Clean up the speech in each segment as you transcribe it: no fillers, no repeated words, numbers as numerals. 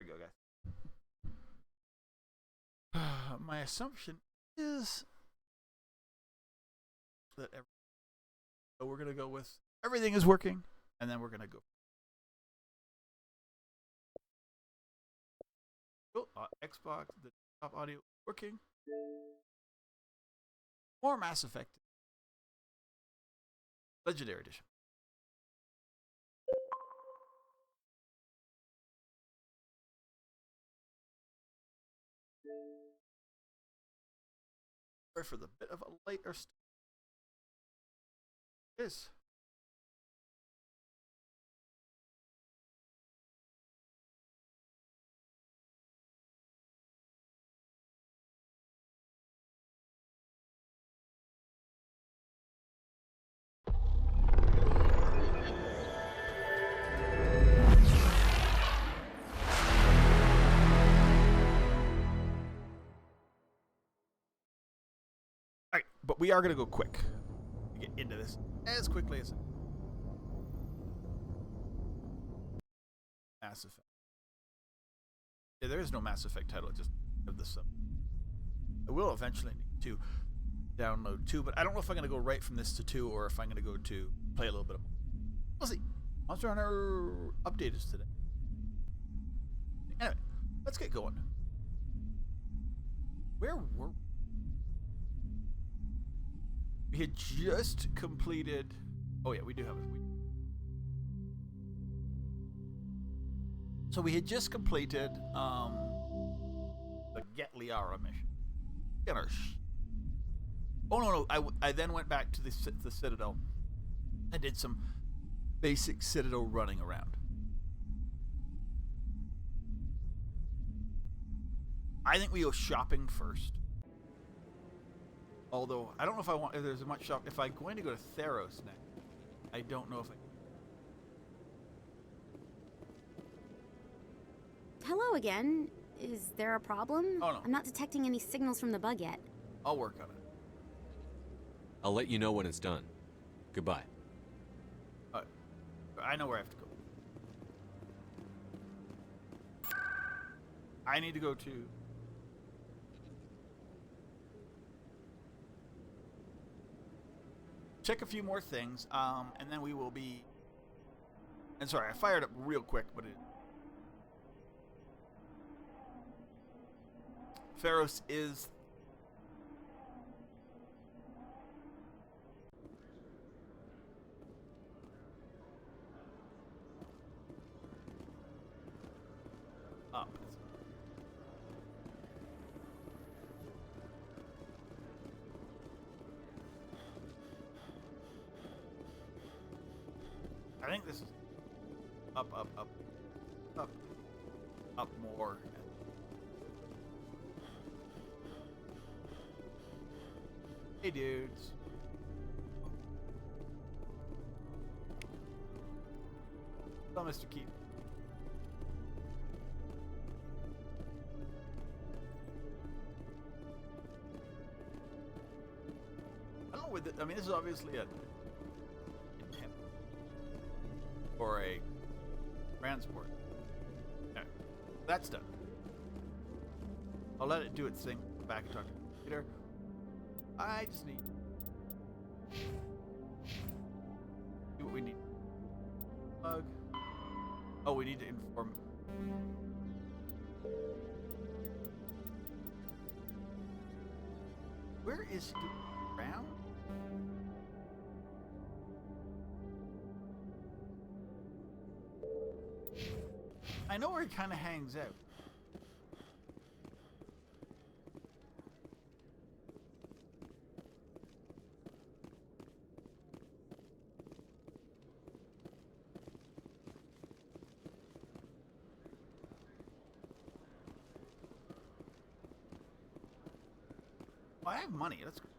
we go, guys. My assumption is that so we're gonna go with everything is working, and then we're gonna go. Oh, Xbox, the top audio working. More Mass Effect. Legendary Edition. Sorry for the bit of a lighter start. Yes. Alright, but we are going to go quick. Get into this as quickly as Mass Effect. Yeah, there is no Mass Effect title, just of this sub. I will eventually need to download 2, but I don't know if I'm going to go right from this to 2 or if I'm going to go to play a little bit of. We'll see. Monster Hunter update is today. Anyway, let's get going. Where were we? We had just completed. Oh yeah, we do have it. So we had just completed the Get Liara mission. Oh no! I then went back to the Citadel. I did some basic Citadel running around. I think we go shopping first. Although I don't know if there's much shop. If I'm going to go to Feros next, I don't know if I. Hello again. Is there a problem? Oh no. I'm not detecting any signals from the bug yet. I'll work on it. I'll let you know when it's done. Goodbye. I know where I have to go. I need to go to. Check a few more things, and then we will be. And sorry, I fired up real quick, but it. Feros is. Up. I think this is up, up more. Hey, dudes. Hello, Mr. Keith. I don't know with it. I mean, this is obviously a intent for a transport. Okay, that's done. I'll let it do its thing. Come back and talk to you later. I just need do what we need. Plug. Oh, we need to inform. Where is he? Around? I know where he kind of hangs out. Oh, I have money. That's good.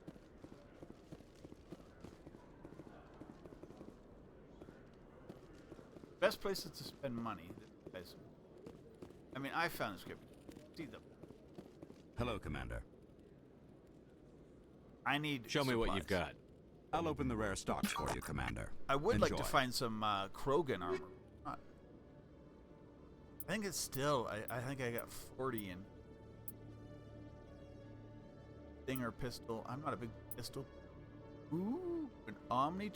Best places to spend money. Guys. I mean, I found the script. See them. Hello, Commander. I need. Show me what you've got. I'll open the rare stocks for you, Commander. I would like to Enjoy. find some Krogan armor. I think it's still. I think I got 40 in Stinger pistol. I'm not a big pistol. Ooh, an Omni.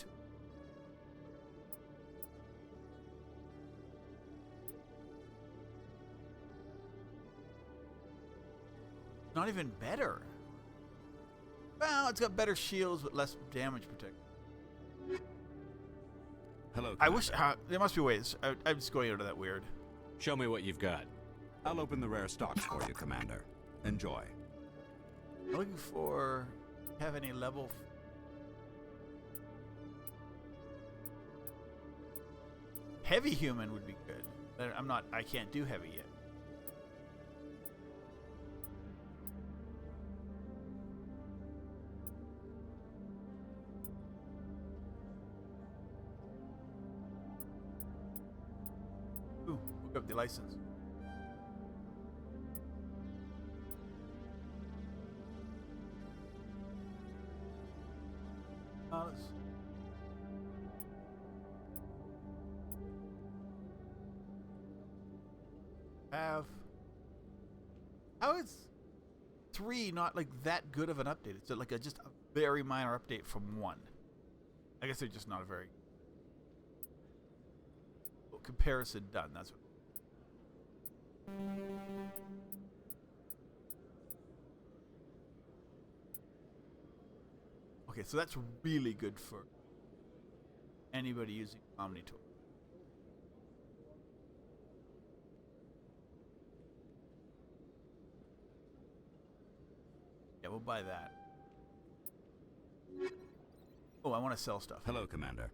Not even better. Well, it's got better shields but less damage protection. Hello, I Commander. wish there must be ways. I'm just going out of that weird. Show me what you've got. I'll open the rare stocks for you, Commander. Enjoy. I'm looking for have any level. Heavy human would be good. But I'm not. I can't do heavy yet. Ooh, look up the license. Let's have. How is 3 not like that good of an update? It's like just a very minor update from 1. I guess they're just not a very comparison done. That's what. Okay, so that's really good for anybody using Omni tool. Yeah, we'll buy that. Oh, I want to sell stuff. Hello, Commander.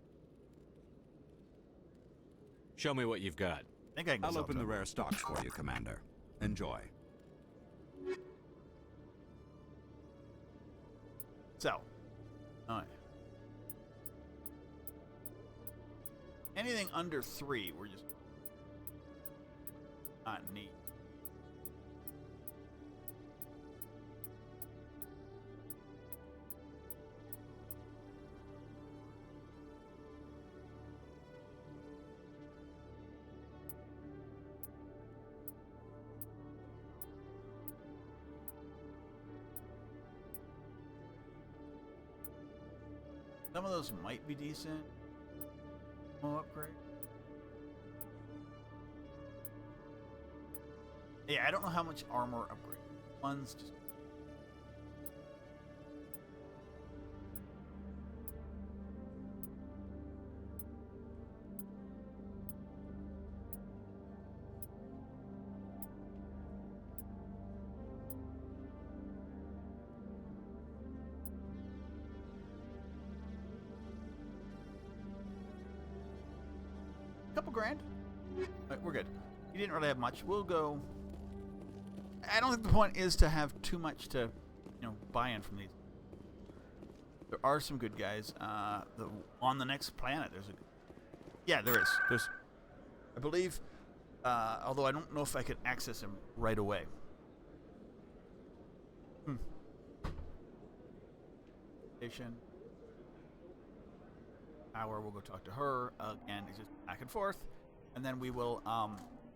Show me what you've got. I think I can I'll sell open the stuff. rare stocks for you, Commander. Enjoy. Sell. All right. Anything under 3, we're just not neat. Some of those might be decent. Oh, upgrade. Yeah, I don't know how much armor upgrade. One's just. Couple grand. Right, we're good. You didn't really have much. We'll go. I don't think the point is to have too much to, buy in from these. There are some good guys. On the next planet, there's a. Yeah, there is. There's. I believe. Although I don't know if I can access him right away. Station. Hour, we'll go talk to her again. It's just back and forth, and then we will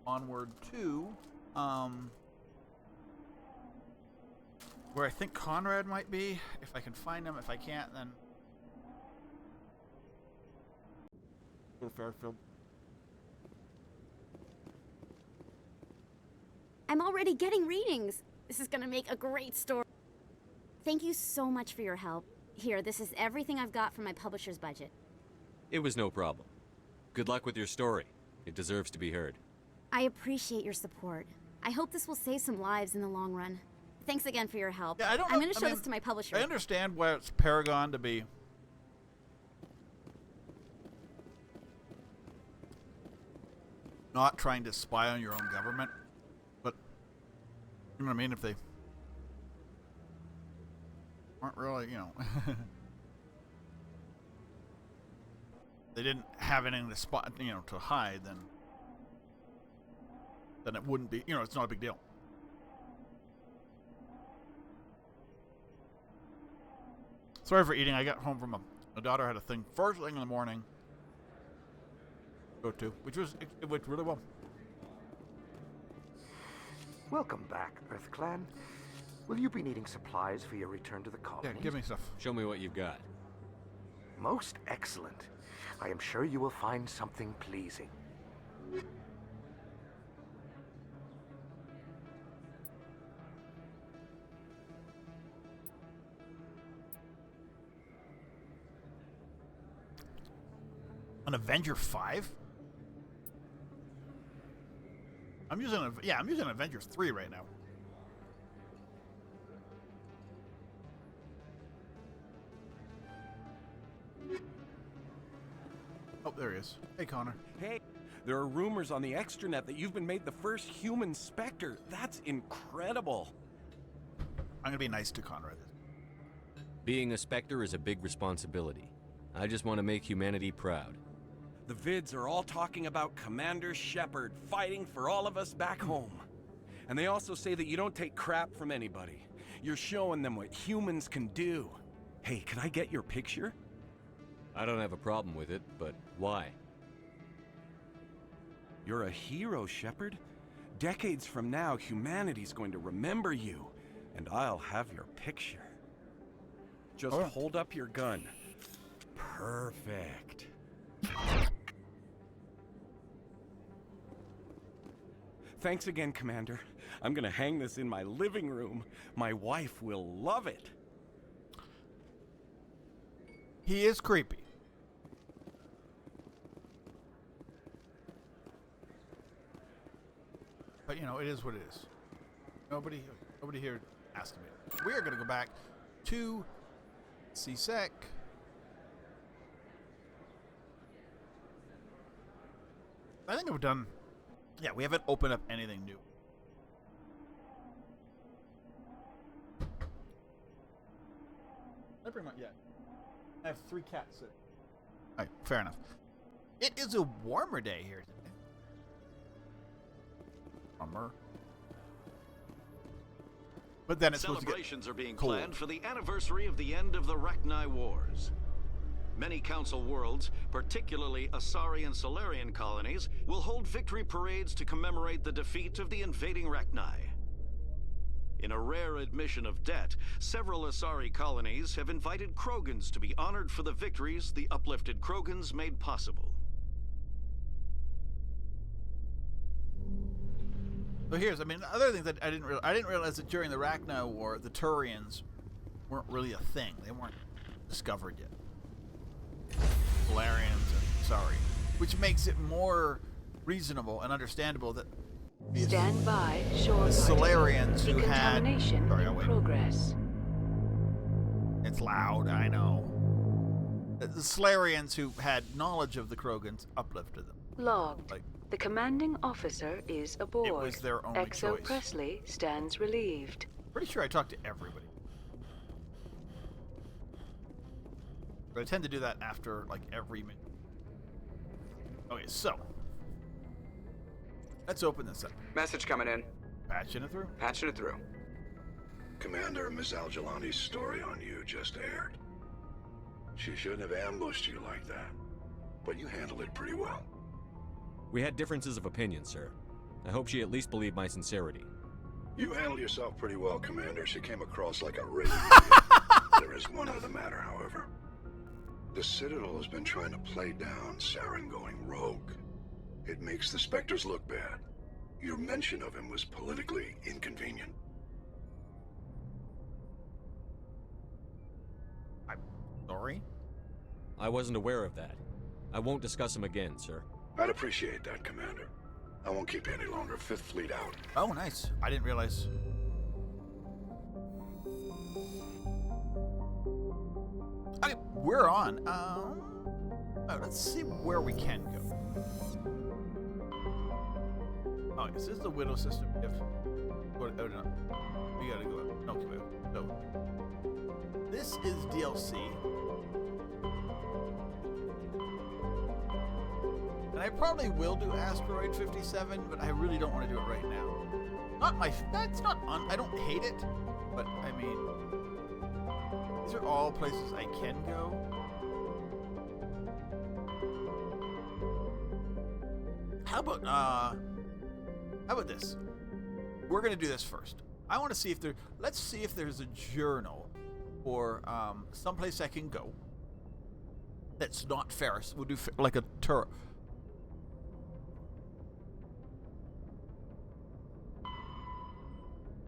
onward to where I think Conrad might be, if I can find him. If I can't, then go to Fairfield. I'm already getting readings. This is gonna make a great story. Thank you so much for your help. Here, this is everything I've got from my publisher's budget. It was no problem. Good luck with your story. It deserves to be heard. I appreciate your support. I hope this will save some lives in the long run. Thanks again for your help. Yeah, I don't I'm know- going I to show mean, this to my publisher. I understand why it's Paragon to be not trying to spy on your own government, but you know what I mean? If they aren't really, they didn't have anything to spot, to hide, then it wouldn't be, it's not a big deal. Sorry for eating. I got home from my daughter had a thing first thing in the morning. Go to, which was it went really well. Welcome back, Earth Clan. Will you be needing supplies for your return to the colony? Yeah, give me stuff. Show me what you've got. Most excellent. I am sure you will find something pleasing. An Avenger 5? I'm using Avengers 3 right now. Oh, there he is. Hey, Connor. Hey, there are rumors on the extranet that you've been made the first human Spectre. That's incredible. I'm gonna be nice to Connor. Being a Spectre is a big responsibility. I just want to make humanity proud. The vids are all talking about Commander Shepard fighting for all of us back home. And they also say that you don't take crap from anybody. You're showing them what humans can do. Hey, can I get your picture? I don't have a problem with it, but why? You're a hero, Shepard. Decades from now, humanity's going to remember you, and I'll have your picture. Just hold up your gun. Perfect. Thanks again, Commander. I'm gonna hang this in my living room. My wife will love it. He is creepy. But you know, it is what it is. Nobody here asked me. We are gonna go back to CSEC. I think we've done. Yeah, we haven't opened up anything new. I bring my I have 3 cats. Alright, fair enough. It is a warmer day here today. Warmer. But then it's supposed to get Celebrations are being cold. planned for the anniversary of the end of the Rachni Wars. Many Council worlds, particularly Asari and Solarian colonies, will hold victory parades to commemorate the defeat of the invading Rachni. In a rare admission of debt, several Asari colonies have invited Krogans to be honored for the victories the uplifted Krogans made possible. So here's, other things that I didn't realize that during the Rachni War, the Turians weren't really a thing. They weren't discovered yet. Solarians and Asari, which makes it more reasonable and understandable that Stand by, shore the Solarians who had decontamination in progress. It's loud, I know. The Solarians who had knowledge of the Krogans uplifted them. Logged. Like, The commanding officer is aboard. it was their only Exo choice. Presley stands relieved. Pretty sure I talked to everybody. But I tend to do that after, like, every minute. Okay, so. Let's open this up. Message coming in. Patching it through. Patching it through. Commander, Ms. Al-Jalani's story on you just aired. She shouldn't have ambushed you like that, but you handled it pretty well. We had differences of opinion, sir. I hope she at least believed my sincerity. You handled yourself pretty well, Commander. She came across like a raving idiot. There is one other matter, however. The Citadel has been trying to play down Saren going rogue. It makes the Spectres look bad. Your mention of him was politically inconvenient. I'm sorry. I wasn't aware of that. I won't discuss him again, sir. I'd appreciate that, Commander. I won't keep you any longer. Fifth Fleet out. Oh, nice. I didn't realize. Okay, we're on. Let's see where we can go. Oh, is this the Widow system? If oh no, we gotta go. Okay, so this is DLC, and I probably will do Asteroid 57, but I really don't want to do it right now. That's not I don't hate it, but I mean, these are all places I can go. How about this? we're gonna do this first. I want to see if let's see if there's a journal or someplace I can go that's not Feros. We'll do like a tour.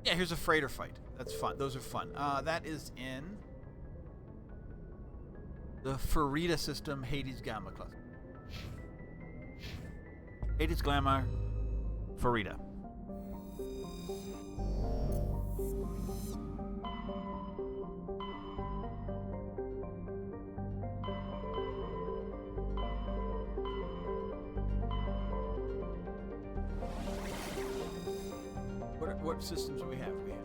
Yeah, here's a freighter fight. That's fun. Those are fun. That is in the Farida system, Hades Gamma cluster. Hades Gamma, Farida. What systems do we have? We have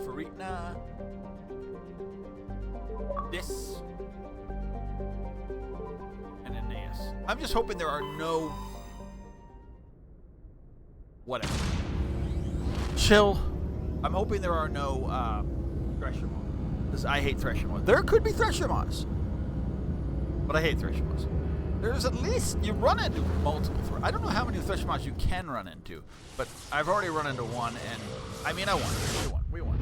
Farina, this, and Aeneas. I'm just hoping there are no... Whatever. Chill. I'm hoping there are no Thresher Moths. Because I hate Thresher Moths. There could be Thresher Moths. But I hate Thresher Moths. There's at least, you run into multiple. I don't know how many Thresher Moths you can run into, but I've already run into one, and I mean, I won. We won.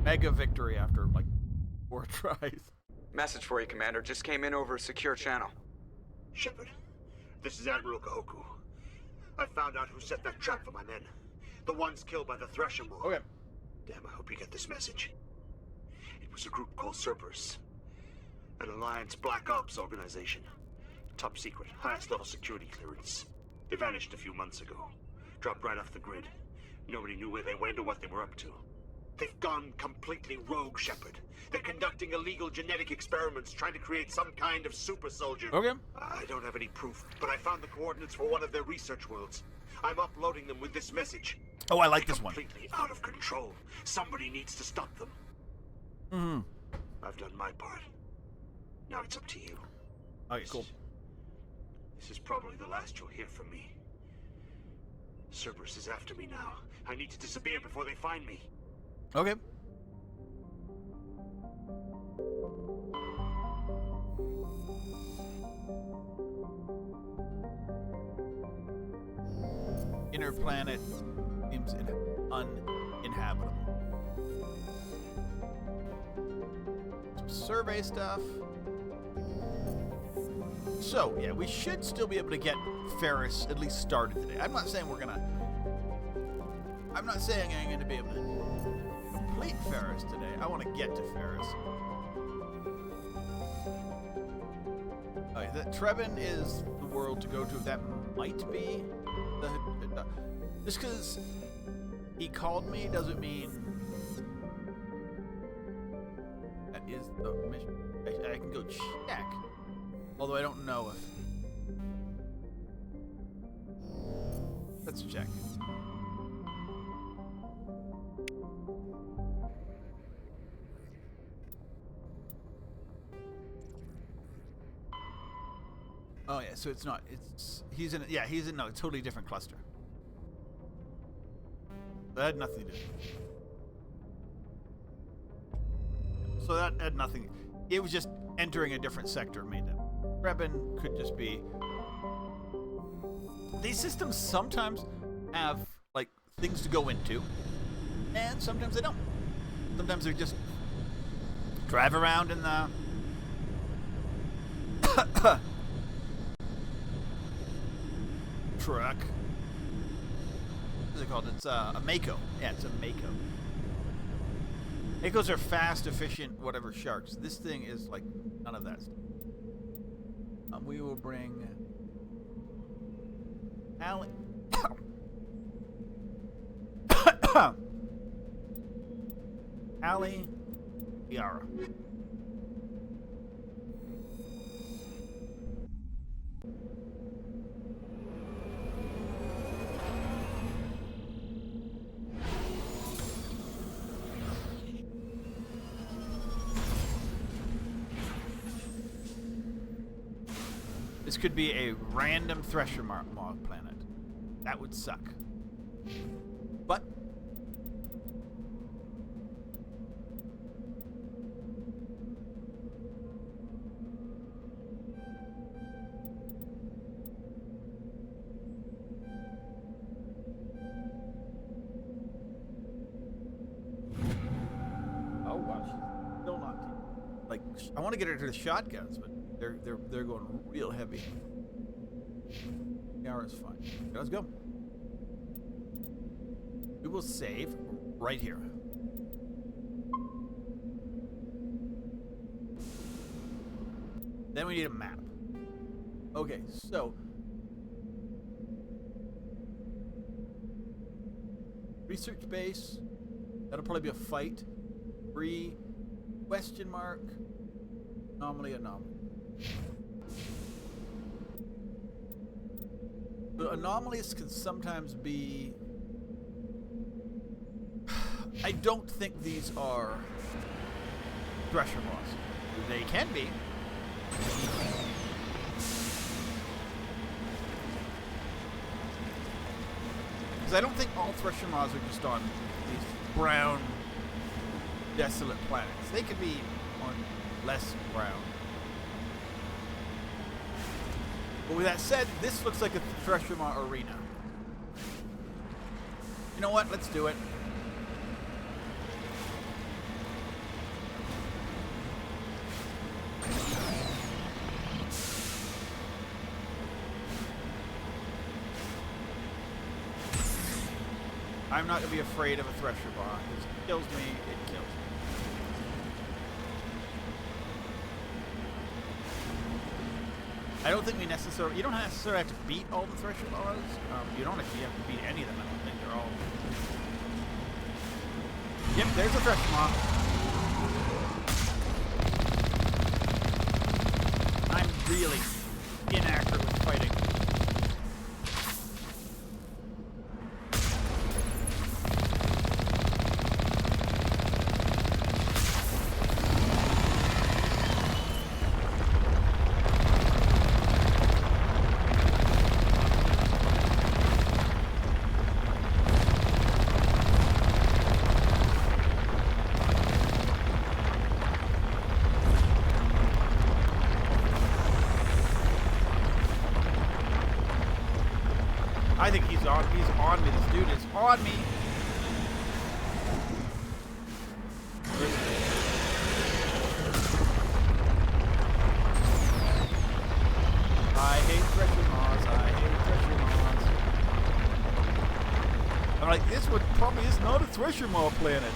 Mega victory after like 4 tries. Message for you, Commander. Just came in over a secure channel. Shepard, this is Admiral Kahoku. I found out who set that trap for my men. The ones killed by the Thresher Moth. Okay. Damn, I hope you get this message. It was a group called Cerberus. An Alliance Black Ops organization. Top secret, highest level security clearance. They vanished a few months ago. Dropped right off the grid. Nobody knew where they went or what they were up to. They've gone completely rogue, Shepard. They're conducting illegal genetic experiments, trying to create some kind of super soldier. Okay. I don't have any proof, but I found the coordinates for one of their research worlds. I'm uploading them with this message. Oh, I like this one. Completely out of control. Somebody needs to stop them. Mm-hmm. I've done my part. Now it's up to you. Okay, cool. This is probably the last you'll hear from me. Cerberus is after me now. I need to disappear before they find me. Okay. Inner planet seems uninhabitable. Some survey stuff. So, yeah, we should still be able to get Feros at least started today. I'm not saying I'm going to be able to complete Feros today. I want to get to Feros. Okay, that Trebin is the world to go to. That might be the... just because he called me doesn't mean that is the mission. I can go check. Although I don't know if... Let's check. Oh yeah, so it's not. He's in no, a totally different cluster. That had nothing to do. So that had nothing. It was just entering a different sector made that. Rebin could just be. These systems sometimes have like things to go into, and sometimes they don't. Sometimes they just drive around in the truck. What's it called? It's a Mako. Yeah, it's a Mako. Makos are fast, efficient, whatever sharks. This thing is like none of that stuff. We will bring Allie. Allie Yara. This could be a random Thresher Moth planet. That would suck. But I want to get her to the shotguns, but they're going real heavy. The hour is fine. Okay, let's go. We will save right here. Then we need a map. Okay, so research base. That'll probably be a fight. Free question mark. Anomaly. The anomalies can sometimes be. I don't think these are Thresher Maws. They can be. Because I don't think all Thresher Maws are just on these brown, desolate planets. They could be on less brown. But with that said, this looks like a Thresher Maw arena. You know what? Let's do it. I'm not going to be afraid of a Thresher Maw. If it kills me, it kills me. I don't think we necessarily... You don't necessarily have to beat all the Thresher Maws. You don't actually have to beat any of them. I don't think they're all... Yep, there's a Thresher Maw. I'm really inaccurate with fighting. I think he's on me. This dude is on me. I hate Thresher Maws. I'm like, this one probably is not a Thresher Maw planet.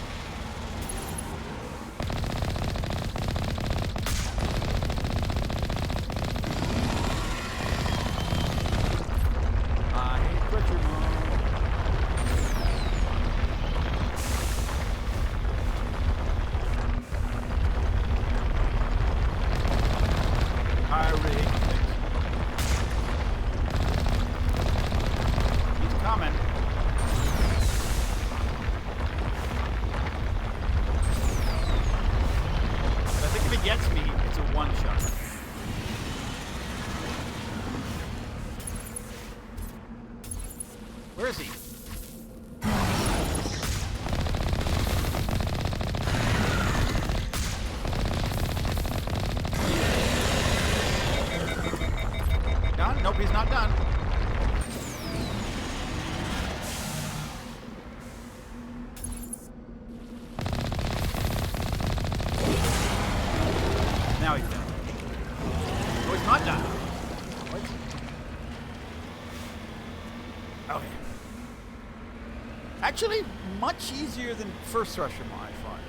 Gets me, it's a one-shot. Where is he? Done? Nope, he's not done. Now he's done. Oh, he's not done. What? Okay. Actually, much easier than first Thresher Maw, I find.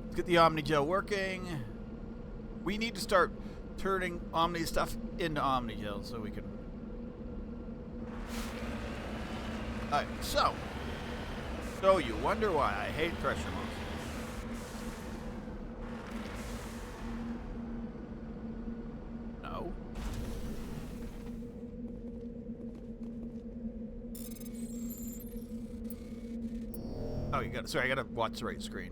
Let's get the Omnigel working. We need to start turning Omni stuff into Omnigel so we can... Alright, so you wonder why I hate Thresher Maws. No. Oh, you got. Sorry, I gotta watch the right screen.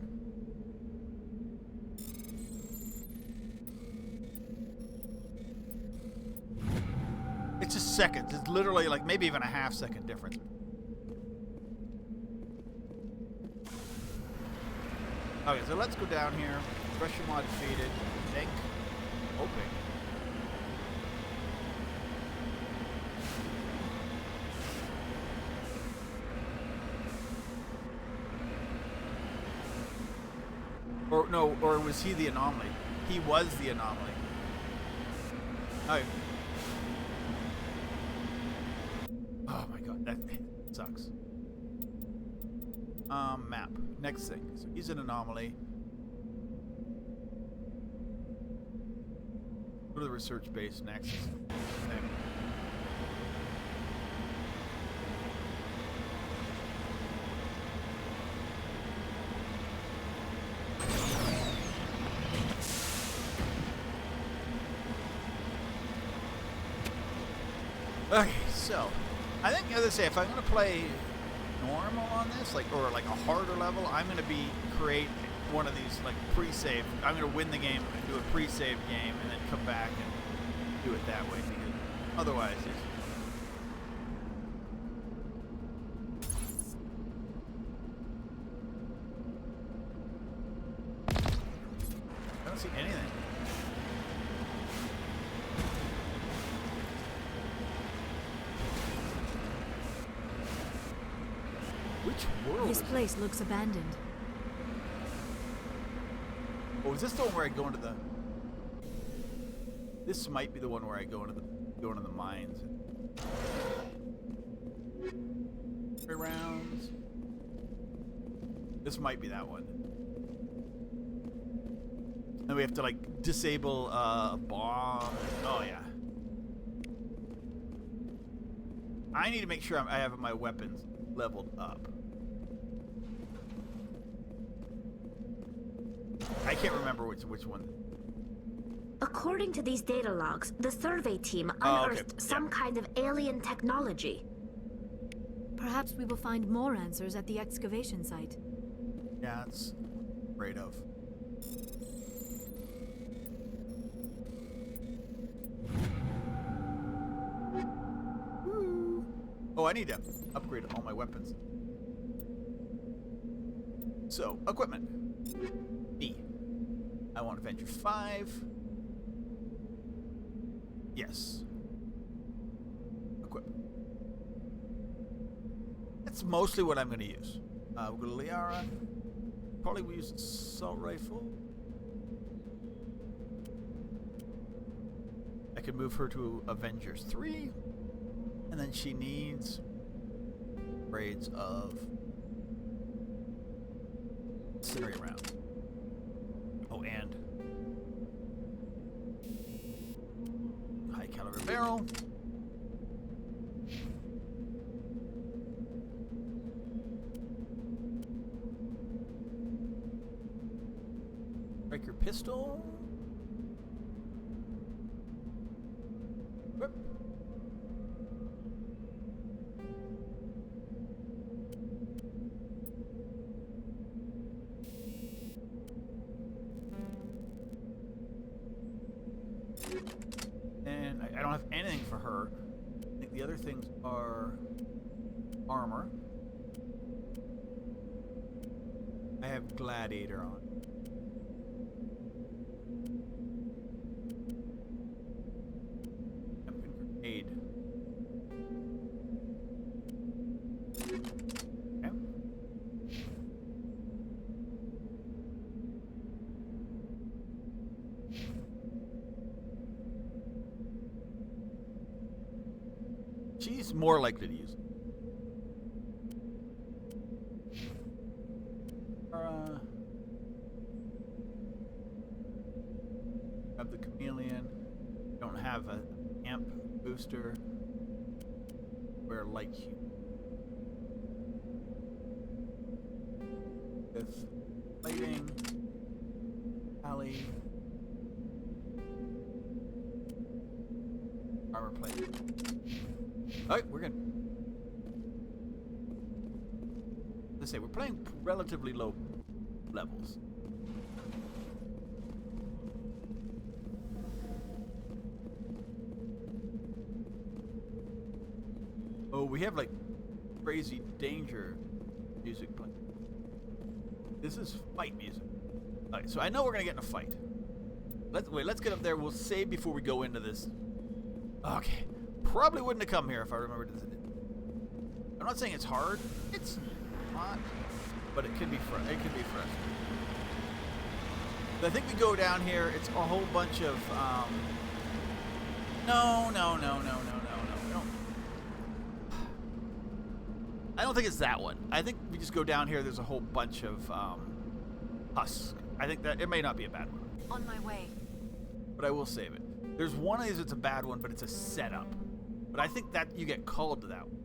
It's just seconds. It's literally like maybe even a half-second difference. Okay, so let's go down here. Thresher Maw defeated. I think. Hoping. Or no, or was he the anomaly? He was the anomaly. Oh my god, that sucks. Map. Next thing. So he's an anomaly. Go to the research base next. Thing. Okay, so I think, as I say, if I'm gonna play normal on this, like, or like a harder level, I'm gonna create one of these like pre-save. I'm gonna win the game and do a pre-save game, and then come back and do it that way. Because otherwise, I don't see anything. Which world? This place looks abandoned. Oh, is this the one where I go into the? This might be the one where I go into the mines. 3 rounds. This might be that one. And we have to like disable a bomb. Oh yeah. I need to make sure I have my weapons leveled up. I can't remember which one. According to these data logs, the survey team unearthed some kind of alien technology. Perhaps we will find more answers at the excavation site. Yeah, it's afraid of. Oh, I need to upgrade all my weapons. So, equipment. B. I want Avenger 5. Yes. Equip. That's mostly what I'm going to use. We'll go to Liara. Probably we'll use assault rifle. I could move her to Avengers 3. And then she needs grades of incendiary rounds. Oh, and high caliber barrel. Striker pistol. Whoop. And I don't have anything for her. I think the other things are armor. I have Gladiator on. Grenade. Okay. She's more likely to use it. Have the chameleon. Don't have a amp booster. We're like you. With lighting. Alley. Armor plate. Alright, we're good. Let's say we're playing relatively low levels. Oh, we have like crazy danger music playing. This is fight music. Alright, so I know we're gonna get in a fight. Let's get up there. We'll save before we go into this. Okay. Probably wouldn't have come here if I remembered this. I'm not saying it's hard. It's not, but it could be frustrating. I think we go down here. It's a whole bunch of no. I don't think it's that one. I think we just go down here. There's a whole bunch of husks. I think that it may not be a bad one. On my way. But I will save it. There's one of these that's a bad one, but it's a setup. But I think that you get called to that one.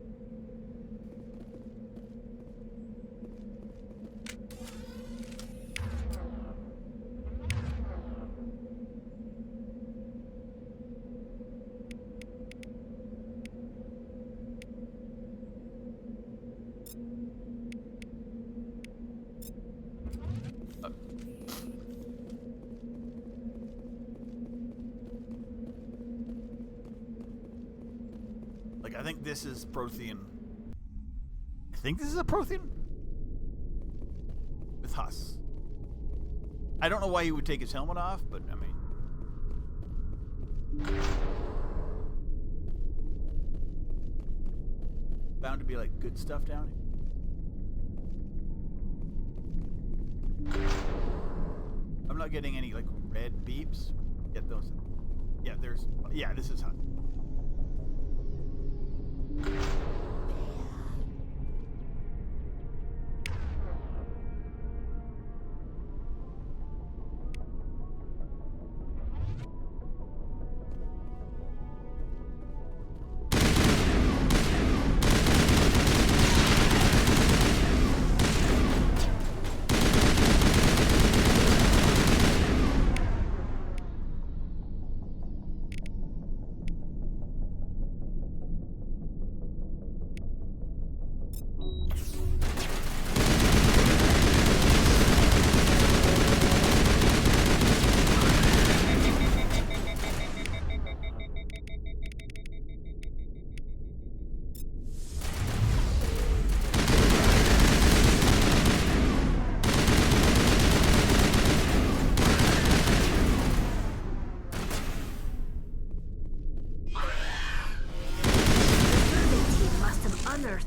I think this is Prothean. I think this is a Prothean with Huss. I don't know why he would take his helmet off, but I mean, bound to be like good stuff down here. I'm not getting any like red beeps. Get those. Yeah, this is Huss.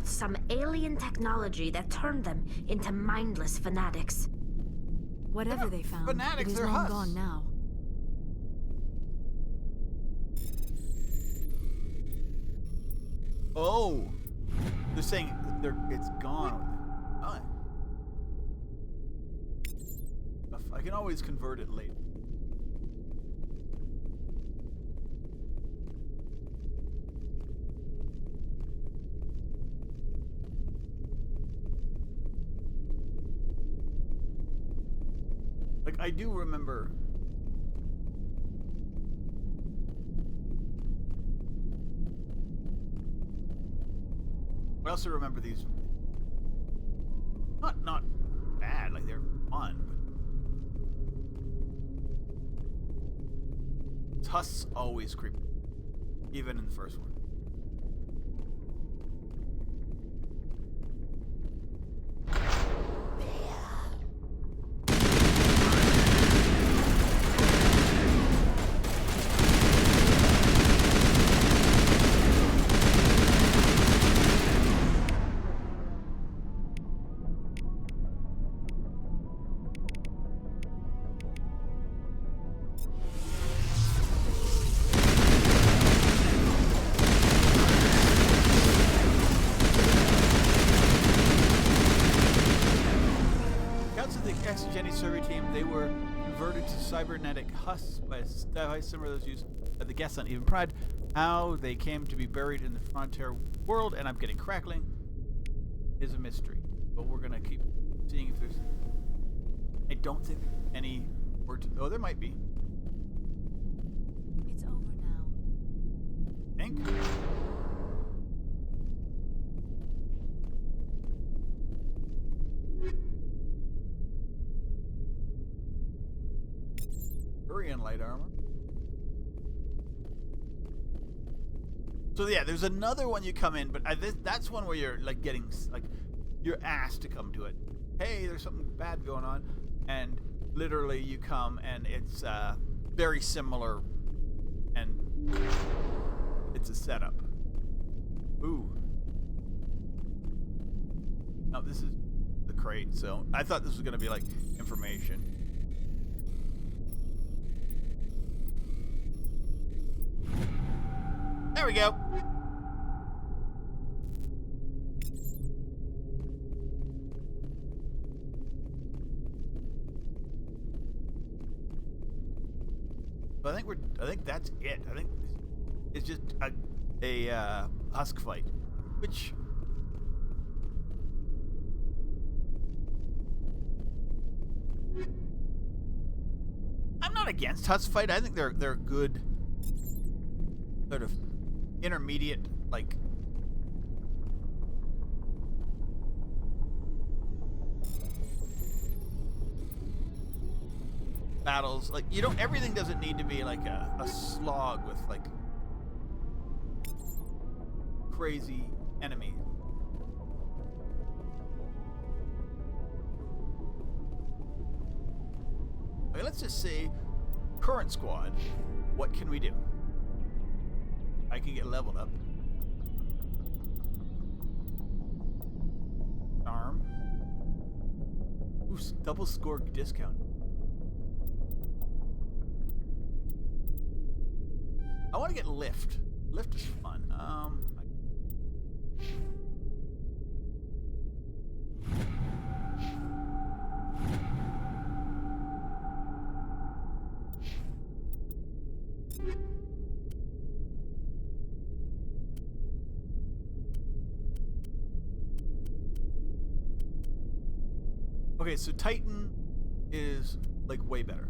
Some alien technology that turned them into mindless fanatics. Whatever they found, fanatics, it is they're long Huss. gone now. Oh, they're saying it's gone. I can always convert it later. Like, I do remember. I also remember these. Not bad. Like, they're fun. But Huss always creepy, even in the first one. Survey team, they were converted to cybernetic Huss by a device similar to those used by the guests on Even Pride. How they came to be buried in the frontier world, and I'm getting crackling, is a mystery. But we're gonna keep seeing if there's. I don't think there's any word to. Oh, there might be. It's over now. Think. In light armor. So yeah, there's another one you come in, but that's one where you're like getting like you're asked to come to it. Hey, there's something bad going on, and literally you come and it's very similar, and it's a setup. Ooh. Now this is the crate, so I thought this was gonna be like information. There we go. So I think that's it. I think it's just a husk fight, which I'm not against husk fight. I think they're good, sort of intermediate, like battles. Like, you don't, everything doesn't need to be like a slog with like crazy enemies. Okay, let's just say current squad, what can we do? I can get leveled up. Arm. Ooh, double score discount. I want to get lift. Lift is fun. Okay, so Titan is like way better.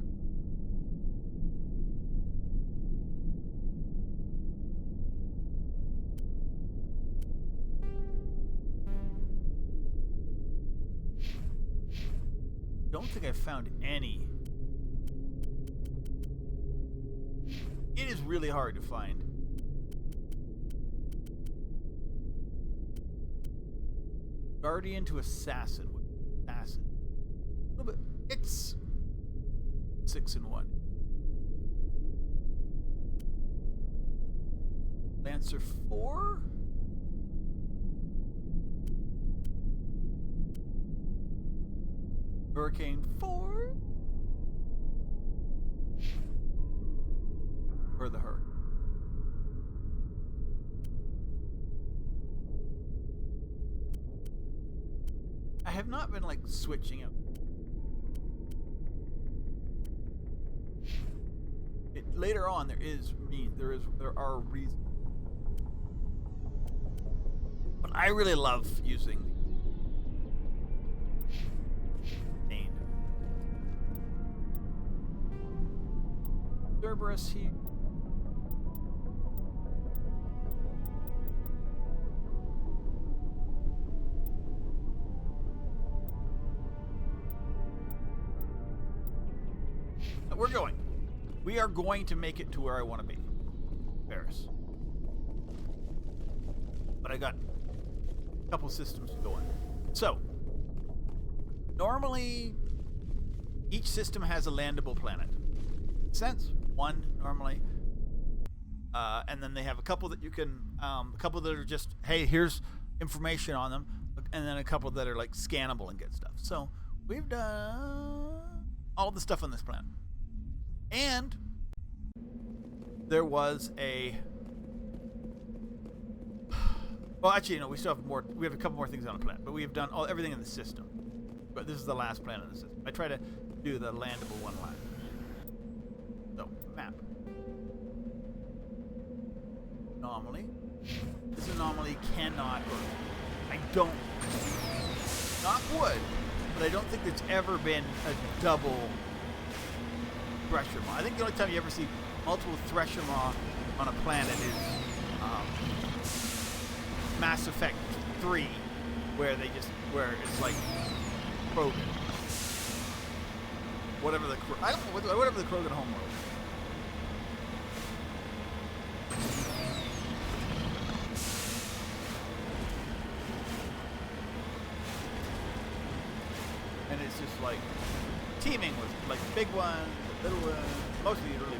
Don't think I've found any. It is really hard to find. Guardian to assassin. Assassin. A little bit. It's 6 and 1. Lancer 4. Hurricane 4. Or the Hurricane. I have not been like switching up. Later on, there are reasons, but I really love using Bane. Cerberus here. We're going. We are going to make it to where I want to be. Feros. But I got a couple systems going. So, normally, each system has a landable planet. Makes sense? One, normally. And then they have a couple that you can, a couple that are just, hey, here's information on them. And then a couple that are like scannable and get stuff. So, we've done all the stuff on this planet. And there was a, well, actually, no, we still have more. We have a couple more things on the planet, but we have done everything in the system. But this is the last planet in the system. I try to do the landable one last. So, map. Anomaly. This anomaly cannot, or I don't, knock wood, but I don't think there's ever been a double Thresher Maw. I think the only time you ever see multiple Thresher Maw on a planet is Mass Effect 3, where it's like Krogan. Whatever the Krogan homeworld. And it's just like teaming with like big ones, little ones, mostly really big.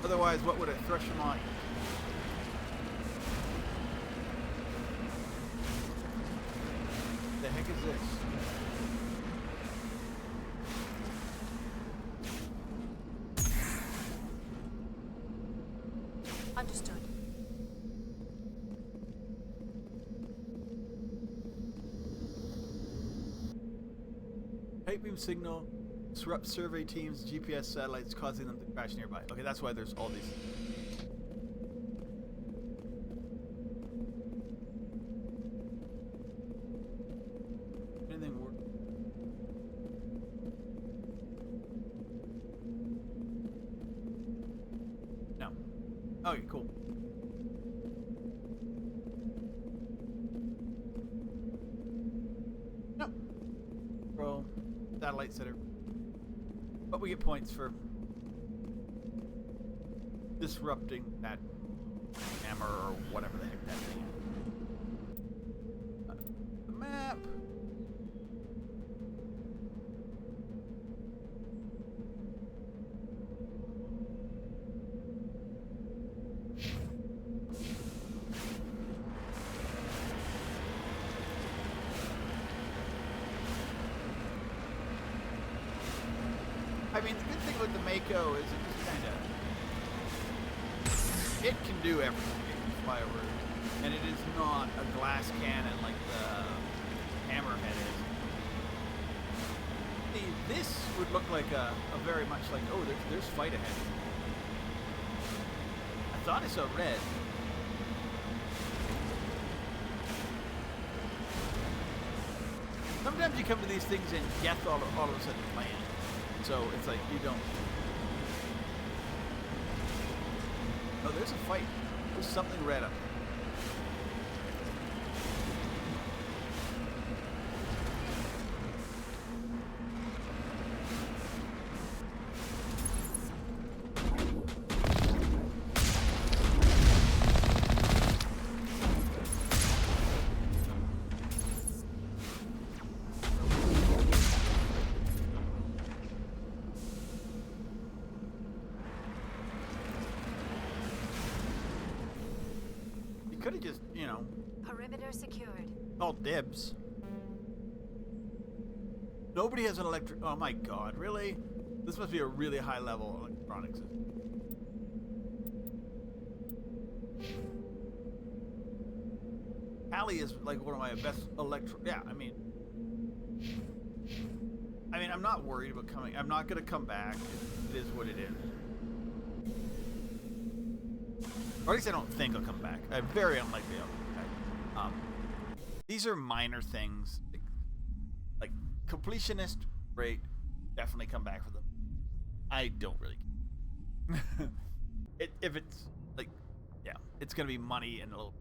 Otherwise, what would a Thresher Maw eat? the heck is this? Understood. Tight beam signal disrupts survey teams' GPS satellites, causing them to crash nearby. Okay, that's why there's all these. Anything work? No. Okay, cool. No. Roll. Satellite center. But we get points for disrupting that hammer or whatever the heck that thing is. The map. I mean, the good thing with the Mako is it just kind of, it can do everything. It can fly over, and it is not a glass cannon like the Hammerhead is. See, this would look like a very much like, oh, there's fight ahead. I thought I saw red. Sometimes you come to these things and death all of a sudden land. So it's like you don't. Oh, there's a fight. There's something red up. Could have just, you know, Perimeter secured. called dibs. Nobody has an electric. Oh my god, really? This must be a really high level electronics system. Callie is like one of my best Yeah, I mean, I'm not worried about coming. I'm not gonna come back. It is what it is. Or at least I don't think I'll come back. I'm very unlikely I'll come back. These are minor things. Like completionist, great. Definitely come back for them. I don't really care. If it's like, yeah, it's gonna be money and a little.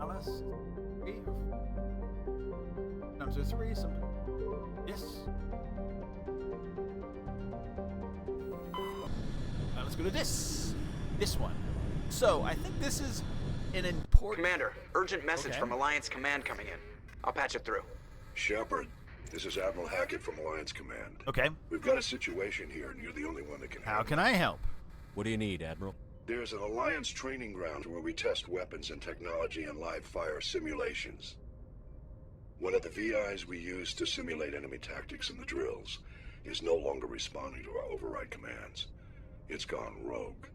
Alice. Sometimes there's three, sometimes. Yes. Now let's go to this one. So I think this is an important. Commander, urgent message from Alliance Command coming in. I'll patch it through. Shepard, this is Admiral Hackett from Alliance Command. Okay. We've got a situation here, and you're the only one that can help. How can I help? What do you need, Admiral? There's an Alliance training ground where we test weapons and technology in live fire simulations. One of the VIs we use to simulate enemy tactics in the drills is no longer responding to our override commands. It's gone rogue.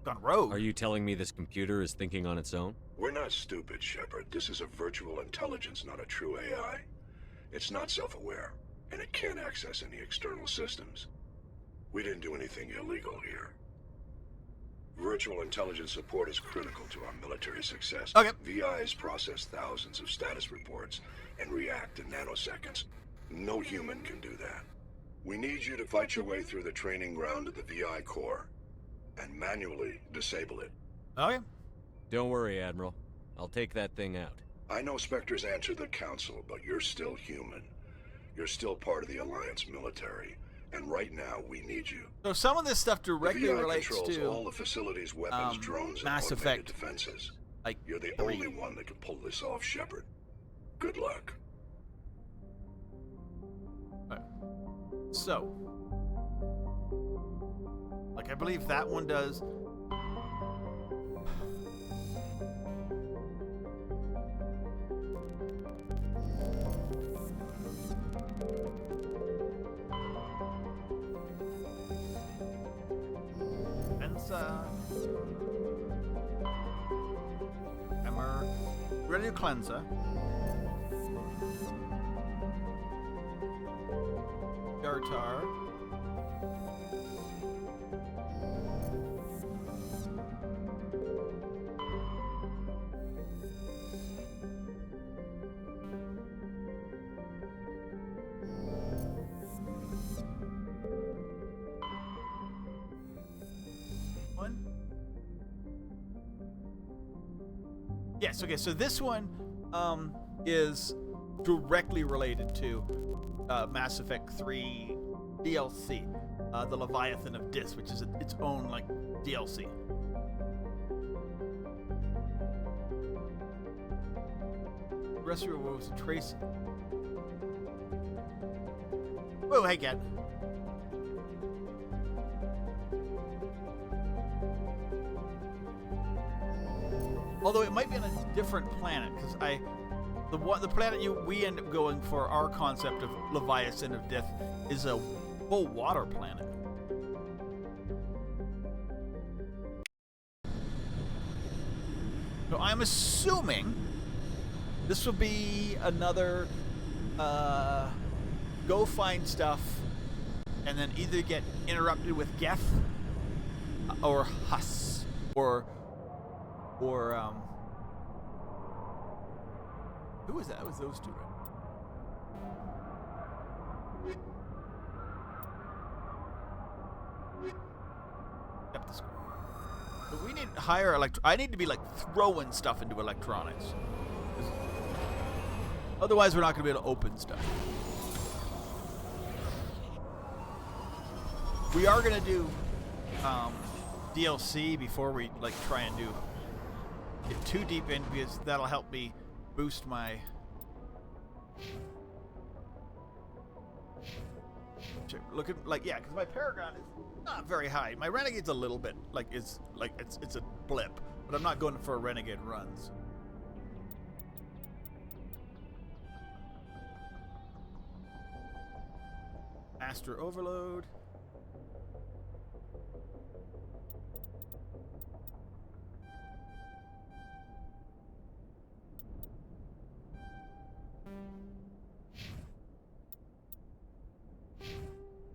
Gone rogue? Are you telling me this computer is thinking on its own? We're not stupid, Shepard. This is a virtual intelligence, not a true AI. It's not self-aware, and it can't access any external systems. We didn't do anything illegal here. Virtual intelligence support is critical to our military success. Okay. VIs process thousands of status reports and react in nanoseconds. No human can do that. We need you to fight your way through the training ground of the VI core and manually disable it. Okay. Don't worry, Admiral. I'll take that thing out. I know Spectres answer the Council, but you're still human. You're still part of the Alliance military. And right now, we need you. So some of this stuff directly relates controls to all the facilities, weapons, drones, Mass and Effect defenses. Like You're the only one that can pull this off, Shepard. Good luck. Right. So, like I believe that one does. Emmer, Radio Cleanser, Gartar, one. Yes, okay, so this one is directly related to Mass Effect 3 DLC, the Leviathan of Dis, which is its own, like, DLC. Terrestrial was a trace. Oh, hey, Cat. Although it might be on a different planet, because the planet we end up going for our concept of Leviathan of Death is a full water planet. So I'm assuming this will be another go find stuff and then either get interrupted with Geth or Huss or who was that? It was those two, right? Up the screen. So we need higher I need to be like throwing stuff into electronics. Otherwise, we're not going to be able to open stuff. We are going to do DLC before we try and get too deep in, because that'll help me boost my look at because my Paragon is not very high. My Renegade's a little bit it's a blip, but I'm not going for a Renegade runs. Master Overload.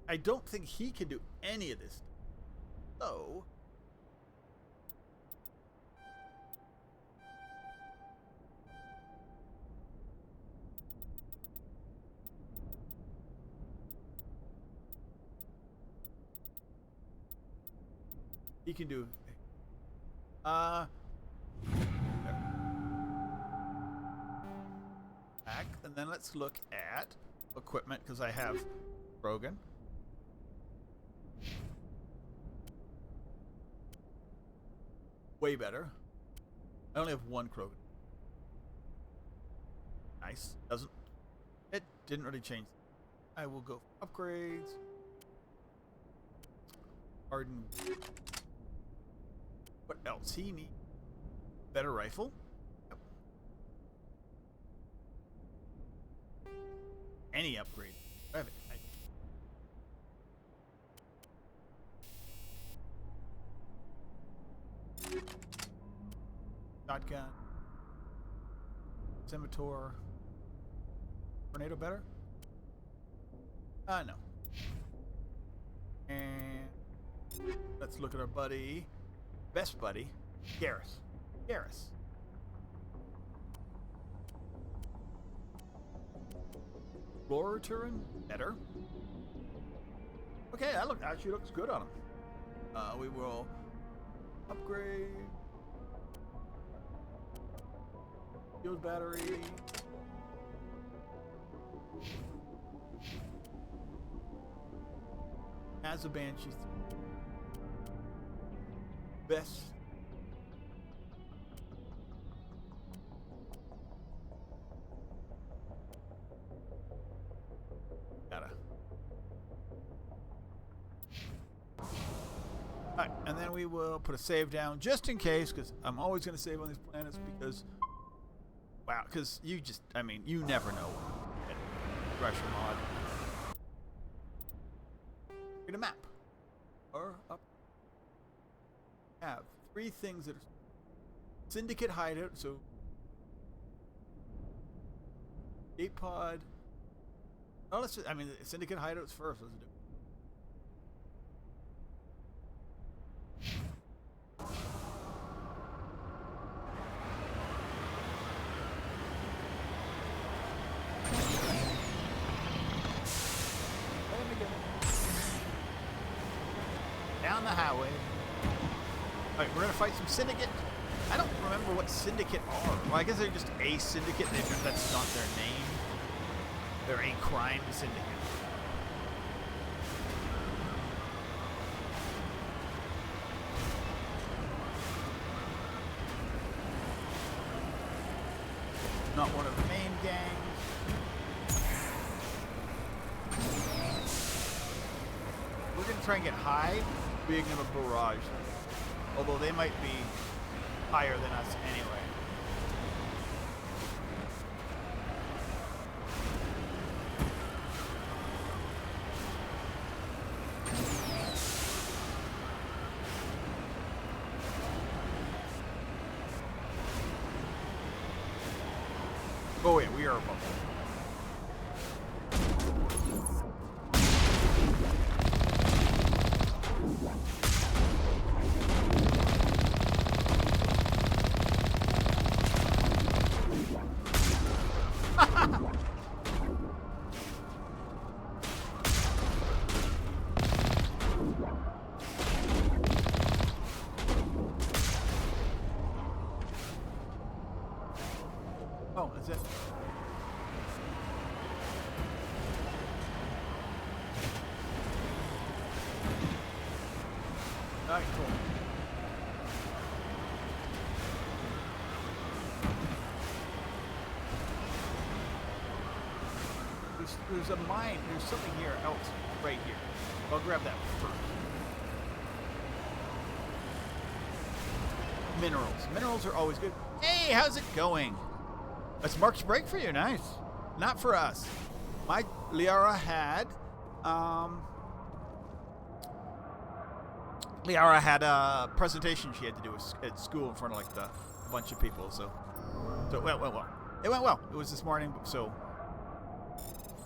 I don't think he can do any of this. So he can do back, and then let's look at equipment, because I have Brogan. Way better. I only have one Krogan. Nice. It didn't really change. I will go for upgrades. Arden. What else? He needs better rifle. Yep. Any upgrade. I have it. Shotgun. Scimitar. Tornado better? No. And let's look at our buddy. Best buddy. Garrus. Explorer Turin? Better. Okay, that actually looks good on him. We will upgrade. Shield battery. As a Banshee. Best. Alright, and then we will put a save down just in case, because I'm always going to save on these planets because, wow, because you just, I mean, you never know. Pressure mod. Get a map. Or up. Have 3 things that are Syndicate hideout, so gate pod. Oh, let's just, I mean, Syndicate hideouts first. Let's do it. Down the highway. Alright, we're gonna fight some Syndicate. I don't remember what Syndicate are. Well, I guess they're just a Syndicate. That's not their name. They're a crime syndicate. Not one of the main gangs. We're gonna try and get high, being in a barrage. Although they might be higher than us anyway. Oh yeah, we are above. Oh, that's it. Alright, cool. There's a mine, there's something here else right here. I'll grab that first. Minerals. Minerals are always good. Hey, how's it going? That's Mark's break for you, nice. Not for us. My Liara had a presentation she had to do at school in front of like a bunch of people, so it went well. It went well. It was this morning, so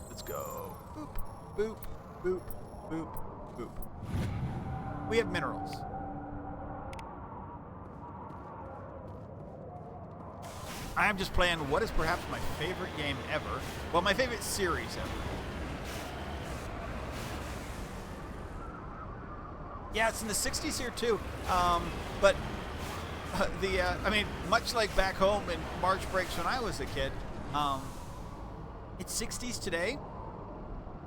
let's go. Boop, boop, boop, boop, boop. We have minerals. I am just playing what is perhaps my favorite game ever. Well, my favorite series ever. Yeah, it's in the 60s here too. But I mean, much like back home in March breaks when I was a kid, it's 60s today.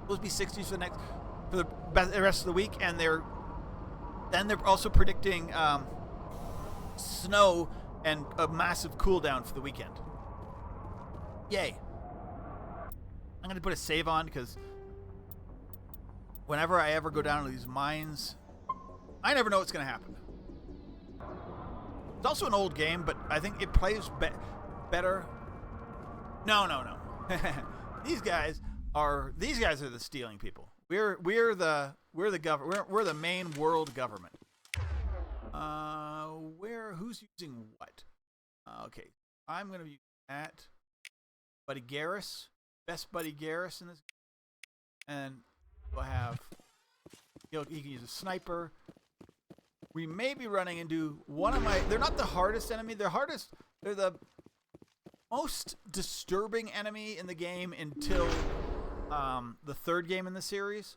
Supposed to be 60s for the rest of the week, and they're also predicting snow and a massive cool down for the weekend. Yay. I'm going to put a save on because whenever I ever go down to these mines, I never know what's going to happen. It's also an old game, but I think it plays better. No. These guys are the stealing people. We're the government. We're the main world government. Who's using what? Okay, I'm gonna use that. Buddy Garrus, best Buddy Garrus in this, and we'll have. He can use a sniper. We may be running into one of my. They're not the hardest enemy. They're the most disturbing enemy in the game until the third game in the series.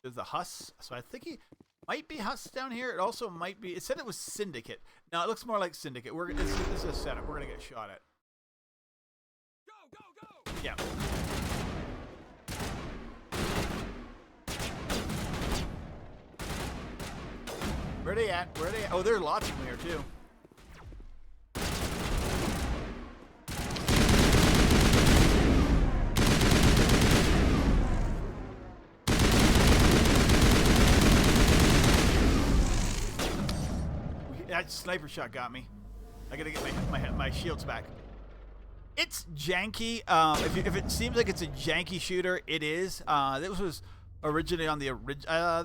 There's the Huss. So I think he might be Huss down here. It also might be. It said it was Syndicate. Now it looks more like Syndicate. This is a setup. We're gonna get shot at. Go! Yeah. Where are they at? Oh, there are lots of them here too. That sniper shot got me. I gotta get my shields back. It's janky. If it seems like it's a janky shooter, it is. This was originally on the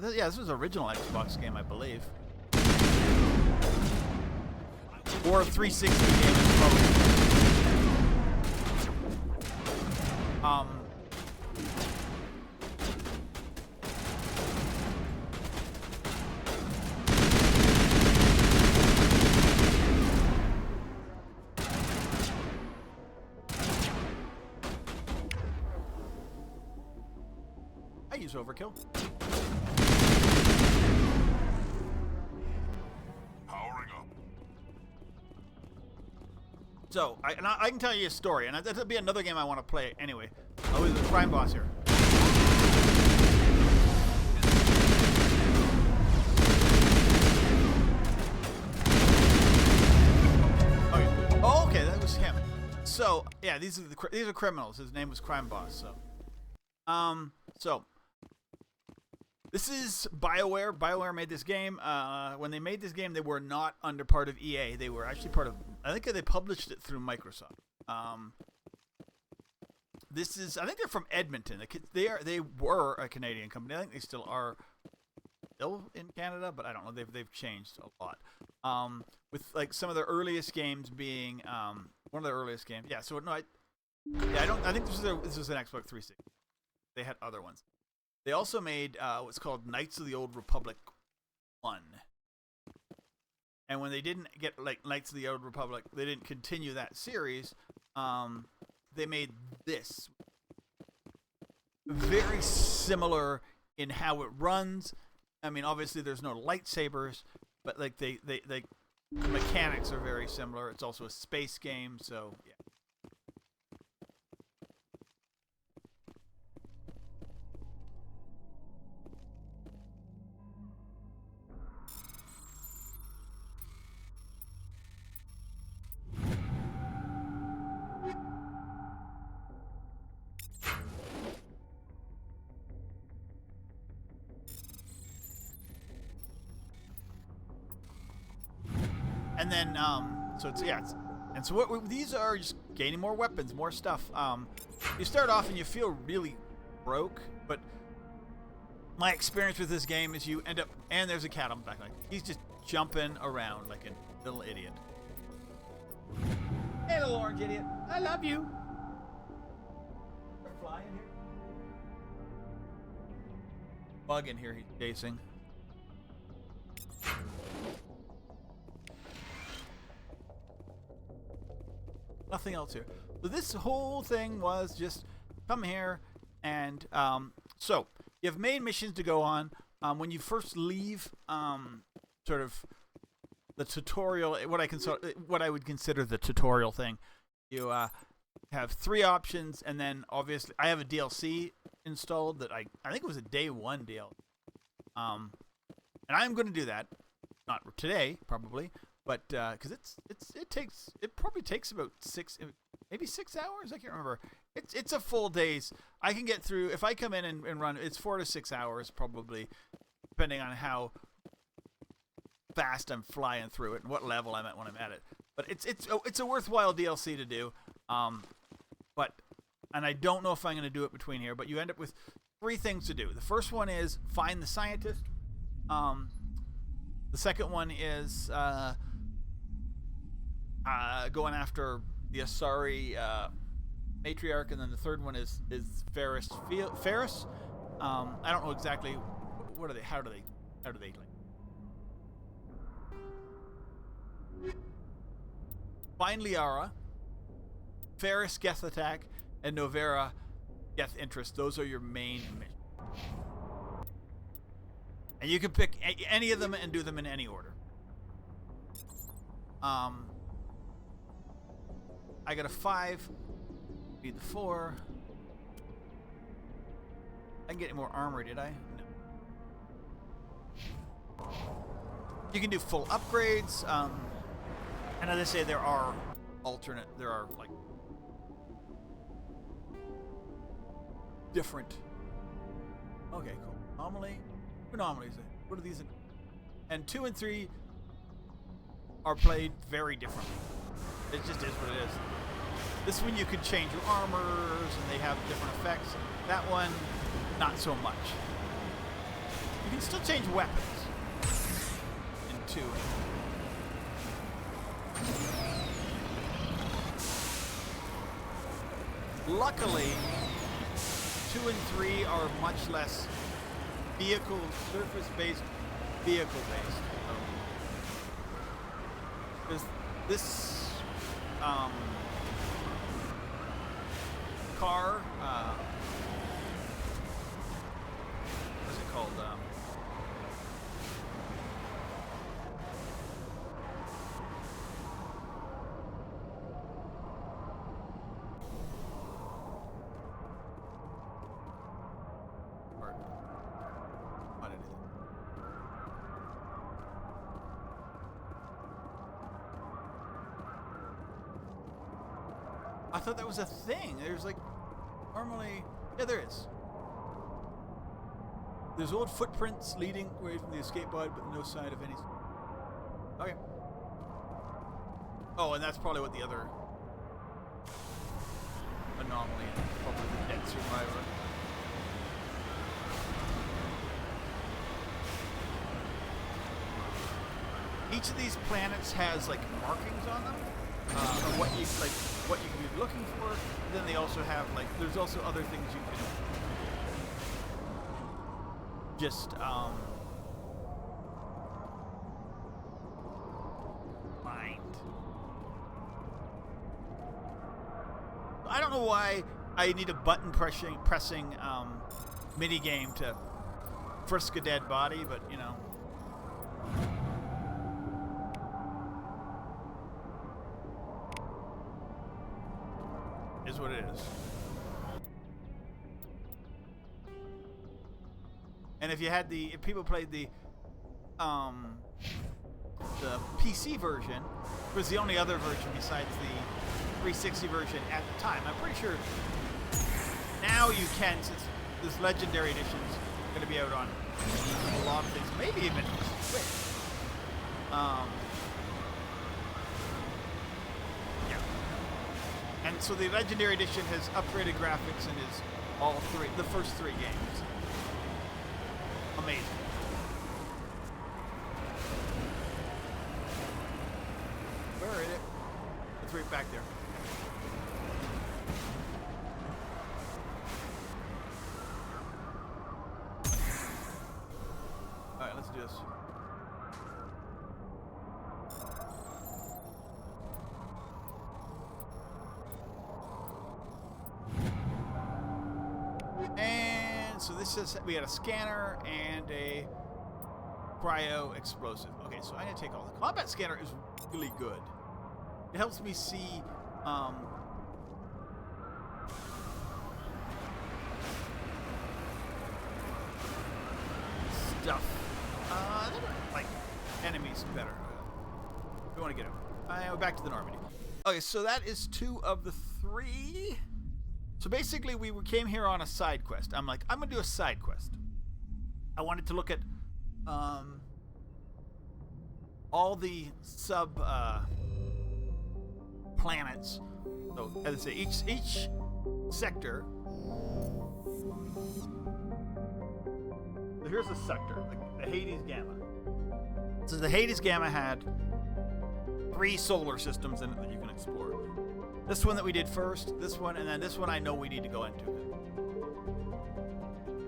this was original Xbox game, I believe, or a 360 game as well. I use overkill. Powering up. So, I can tell you a story, and that'll be another game I want to play anyway. I was a crime boss here. Okay. Oh, okay, that was him. So, yeah, these are criminals. His name was Crime Boss. So, this is BioWare. BioWare made this game. When they made this game, they were not under part of EA. They were actually part of. I think they published it through Microsoft. This is. I think they're from Edmonton. They were a Canadian company. I think they still are. Still in Canada, but I don't know. They've changed a lot. With like some of their earliest games being one of their earliest games. Yeah. So no, I think this was an Xbox 360. They had other ones. They also made what's called Knights of the Old Republic 1. And when they didn't get like Knights of the Old Republic, they didn't continue that series. They made this. Very similar in how it runs. I mean, obviously there's no lightsabers, but like the mechanics are very similar. It's also a space game, so yeah. And then, these are just gaining more weapons, more stuff. You start off and you feel really broke, but my experience with this game is you end up, and there's a cat on the back, like he's just jumping around like a little idiot. Hey, little orange idiot, I love you. There's a fly in here. Bug in here he's chasing. Nothing else here. So this whole thing was just come here and so you have main missions to go on. When you first leave sort of the tutorial, what I would consider the tutorial thing, you have 3 options, and then obviously I have a DLC installed that I think it was a day 1 DLC. And I'm going to do that, not today probably. But because it probably takes about 6 hours. I can't remember. It's a full day's. I can get through if I come in and run. It's 4 to 6 hours probably, depending on how fast I'm flying through it and what level I'm at when I'm at it. But it's a worthwhile DLC to do. And I don't know if I'm going to do it between here. But you end up with 3 things to do. The first one is find the scientist. The second one is going after the Asari matriarch, and then the third one is Feros. Feros. I don't know exactly what are they. How do they like? Find Liara, Feros Geth attack, and Novera Geth interest. Those are your main missions. And you can pick any of them and do them in any order. I got a 5. Need the 4. I can get more armor, did I? No. You can do full upgrades. And as I say, there are like different. Okay, cool. Anomaly. What anomalies? What are these? And 2 and 3 are played very differently. It just is what it is. This one you could change your armors and they have different effects. That one, not so much. You can still change weapons in 2. Luckily, 2 and 3 are much less surface-based, vehicle-based. Because this car, what's it called? I thought that was a thing. There's like, normally, yeah, there is. There's old footprints leading away from the escape pod, but no sign of any. Okay. Oh, and that's probably what the other anomaly is. Probably the dead survivor. Each of these planets has like markings on them. Of what you can be looking for. Then they also have like there's also other things you can just find. I don't know why I need a button pressing mini game to frisk a dead body, but you know. Is what it is. And if people played the PC version, it was the only other version besides the 360 version at the time. I'm pretty sure now you can, since this Legendary Edition is going to be out on a lot of things, maybe even Switch. And so the Legendary Edition has upgraded graphics and is the first 3 games. Amazing. Where is it? It's right back there. Alright, let's do this. So this is, we had a scanner and a cryo explosive. Okay, so I'm going to take all the combat scanner is really good. It helps me see stuff. Like enemies better. We want to get them. We're back to the Normandy. Okay, so that is 2 of the 3. So basically, we came here on a side quest. I'm like, I'm going to do a side quest. I wanted to look at all the sub planets. So, as I say, each sector. So here's a sector, like the Hades Gamma. So the Hades Gamma had 3 solar systems in it that you can explore. This one that we did first, this one, and then this one I know we need to go into.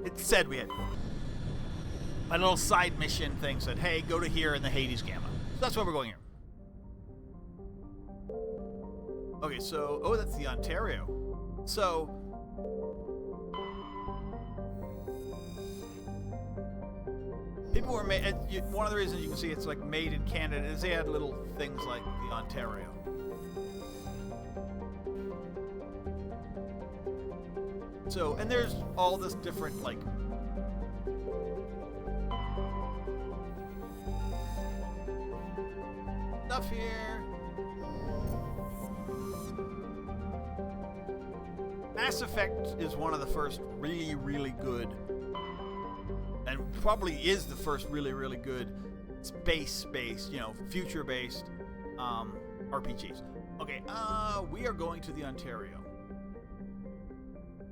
It said we had. My little side mission thing said, hey, go to here in the Hades Gamma. So that's why we're going here. Okay, so, oh, that's the Ontario. So, people were made, one of the reasons you can see it's like made in Canada is they had little things like the Ontario. So, and there's all this different, like, stuff here. Mass Effect is one of the first really, really good, and probably is the first really, really good space-based, you know, future-based RPGs. Okay, we are going to the Ontario.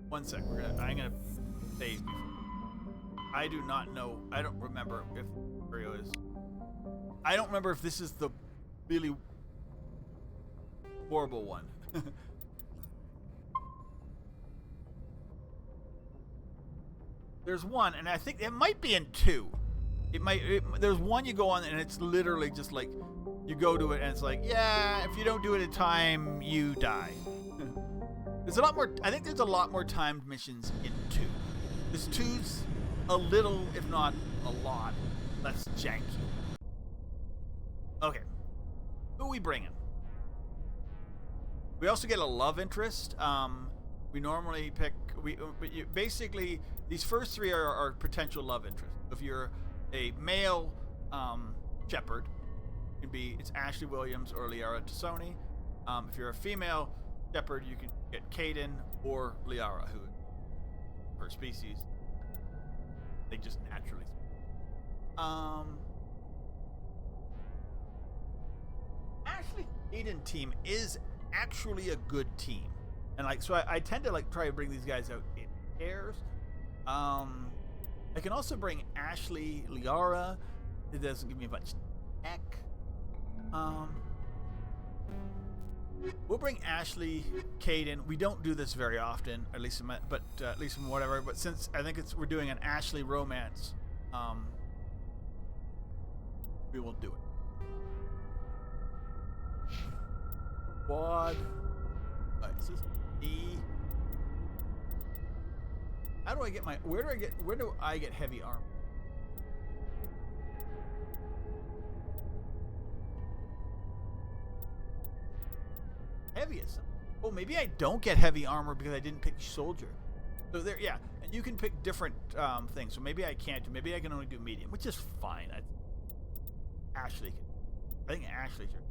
One sec. I'm gonna save before. I do not know. I don't remember if Ontario is. I don't remember if this is the really horrible one. There's one, and I think it might be in 2. There's one you go on, and it's literally just like you go to it, and it's like, yeah, if you don't do it in time, you die. There's a lot more. I think there's a lot more timed missions in 2. This 2's a little, if not a lot, less janky. Okay, who are we bringing? We also get a love interest. We normally pick. Basically, these first 3 are potential love interests. If you're a male shepherd, it's Ashley Williams or Liara Tassoni. If you're a female shepherd, you can get Kaden or Liara, who her species. They just naturally. Ashley Kaden team is actually a good team, and like so, I tend to like try to bring these guys out in pairs. I can also bring Ashley Liara. It doesn't give me much tech. We'll bring Ashley Kaden. We don't do this very often, at least in whatever. But since I think we're doing an Ashley romance, we will do it. Quad. This is E. How do I get my? Where do I get heavy armor? Heaviest. Oh, maybe I don't get heavy armor because I didn't pick soldier. So there, yeah, and you can pick different things. So maybe I can't do. Maybe I can only do medium, which is fine. Ashley can. I think Ashley should.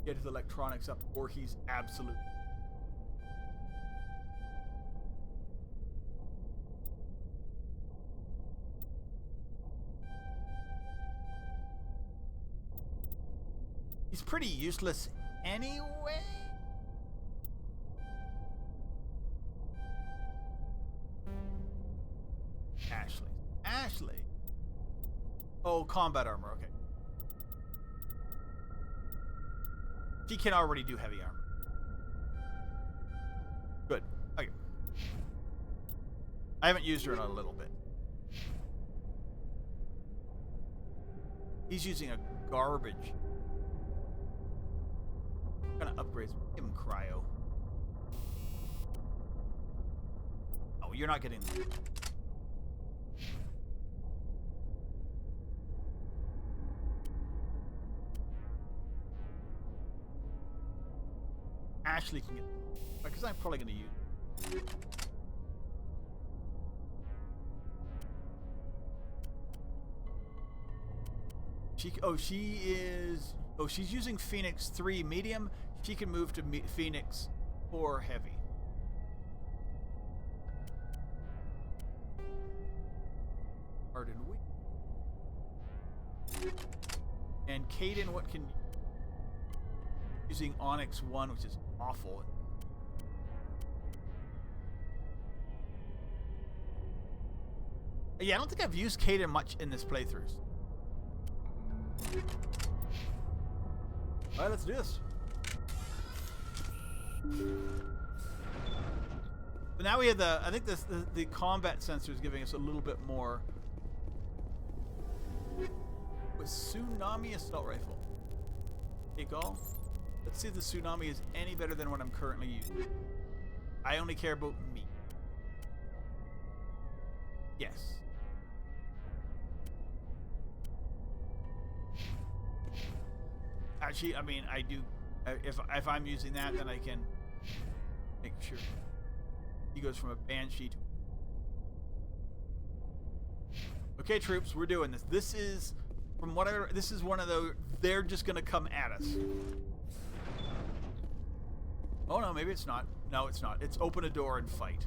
Get his electronics up, or he's absolute. He's pretty useless anyway. Ashley. Oh, combat armor. Okay. She can already do heavy armor. Good. Okay. I haven't used her in a little bit. He's using a garbage. I'm gonna upgrade. Give him cryo. Oh, you're not getting. Ashley can get, because I'm probably going to use. She's using Phoenix 3 medium. She can move to Phoenix 4 heavy. Hard and weak. And Kaden, what can? Using Onyx 1, which is awful. Yeah, I don't think I've used Kaden much in this playthrough. Alright, let's do this. But now we have I think the combat sensor is giving us a little bit more. With Tsunami Assault Rifle. Take all. Let's see if the Tsunami is any better than what I'm currently using. I only care about me. Yes. Actually, I mean, I do. If I'm using that, then I can make sure he goes from a Banshee to. Okay, troops, we're doing this. This is, from whatever. This is one of those. They're just gonna come at us. Oh no, maybe it's not. No, it's not. It's open a door and fight.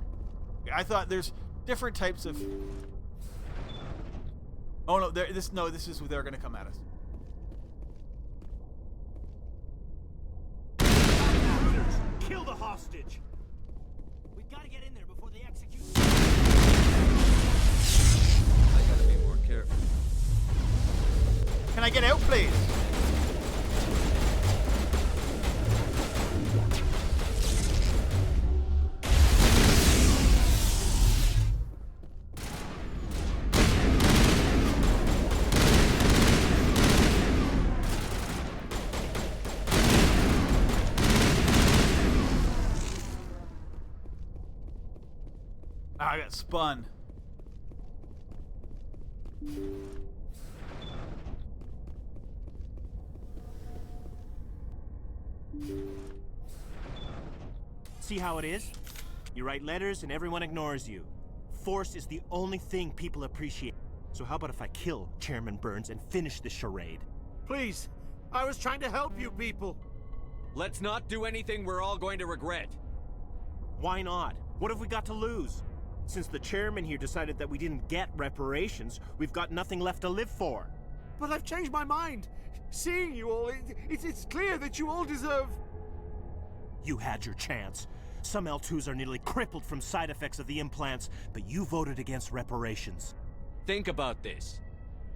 I thought there's different types of Oh no, this is who they're gonna come at us. Kill the hostage! We gotta get in there before they execute. I gotta be more careful. Can I get out, please? I got spun. See how it is? You write letters and everyone ignores you. Force is the only thing people appreciate. So how about if I kill Chairman Burns and finish this charade? Please, I was trying to help you people. Let's not do anything we're all going to regret. Why not? What have we got to lose? Since the chairman here decided that we didn't get reparations, we've got nothing left to live for. But I've changed my mind. Seeing you all, it's clear that you all deserve... You had your chance. Some L2s are nearly crippled from side effects of the implants, but you voted against reparations. Think about this.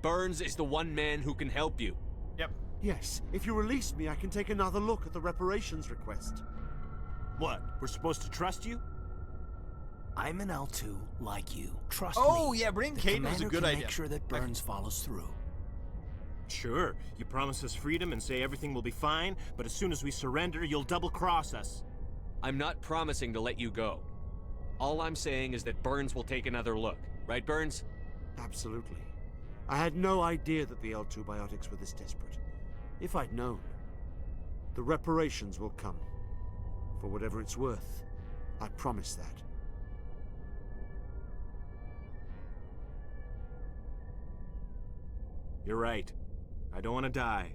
Burns is the one man who can help you. Yep. Yes, if you release me, I can take another look at the reparations request. What? We're supposed to trust you? I'm an L2 like you. Trust me. Oh yeah, bring Caden was a good idea. Make sure that Burns follows through. Sure. You promise us freedom and say everything will be fine, but as soon as we surrender, you'll double-cross us. I'm not promising to let you go. All I'm saying is that Burns will take another look. Right, Burns? Absolutely. I had no idea that the L2 biotics were this desperate. If I'd known, the reparations will come. For whatever it's worth, I promise that. You're right. I don't want to die.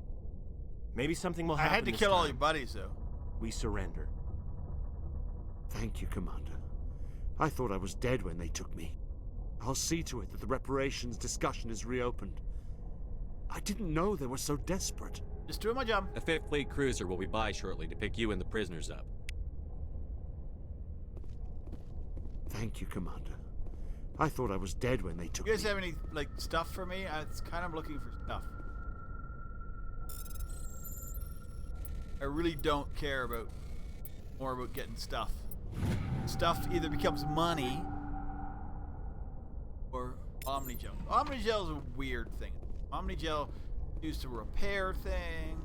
Maybe something will happen. I had to kill all your buddies, though. We surrender. Thank you, Commander. I thought I was dead when they took me. I'll see to it that the reparations discussion is reopened. I didn't know they were so desperate. Just doing my job. A 5th Fleet cruiser will be by shortly to pick you and the prisoners up. Thank you, Commander. I thought I was dead when they took me. You guys have any, like, stuff for me? I was kind of looking for stuff. I really don't care more about getting stuff. Stuff either becomes money or Omnigel. Omnigel is a weird thing. Omnigel used to repair things.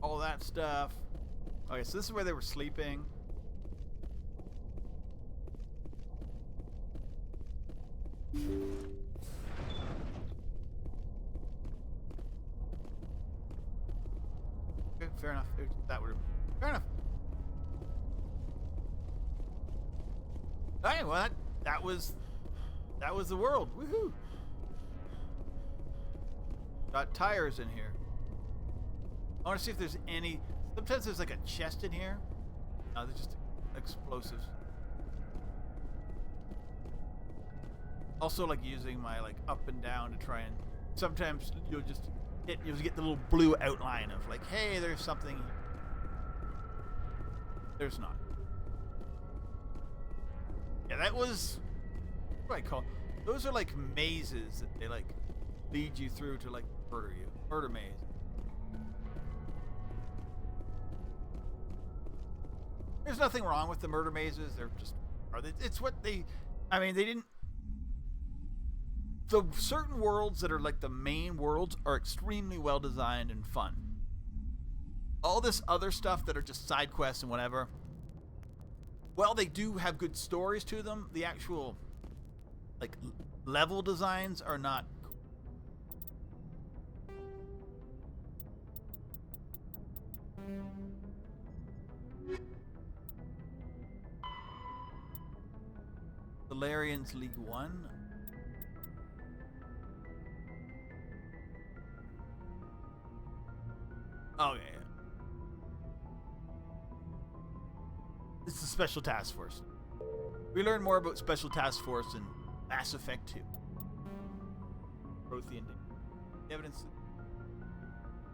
All that stuff. Okay, so this is where they were sleeping. Okay, fair enough. That would. Fair enough. Alright, well, that was the world. Woohoo! Got tires in here. I want to see if there's any. Sometimes there's like a chest in here. No, they're just explosives. Also, like using my like up and down to try and. Sometimes you'll get the little blue outline of like, hey, there's something. There's not. Yeah, that was. What do I call? Those are like mazes that they like lead you through to like murder you. Murder maze. There's nothing wrong with the murder mazes. They're just, it's what they, I mean, they didn't, the certain worlds that are like the main worlds are extremely well designed and fun. All this other stuff that are just side quests and whatever, well, they do have good stories to them. The actual, like, level designs are not Valerian's League 1. Okay. Special Task Force. We learn more about Special Task Force in Mass Effect 2. Prothean evidence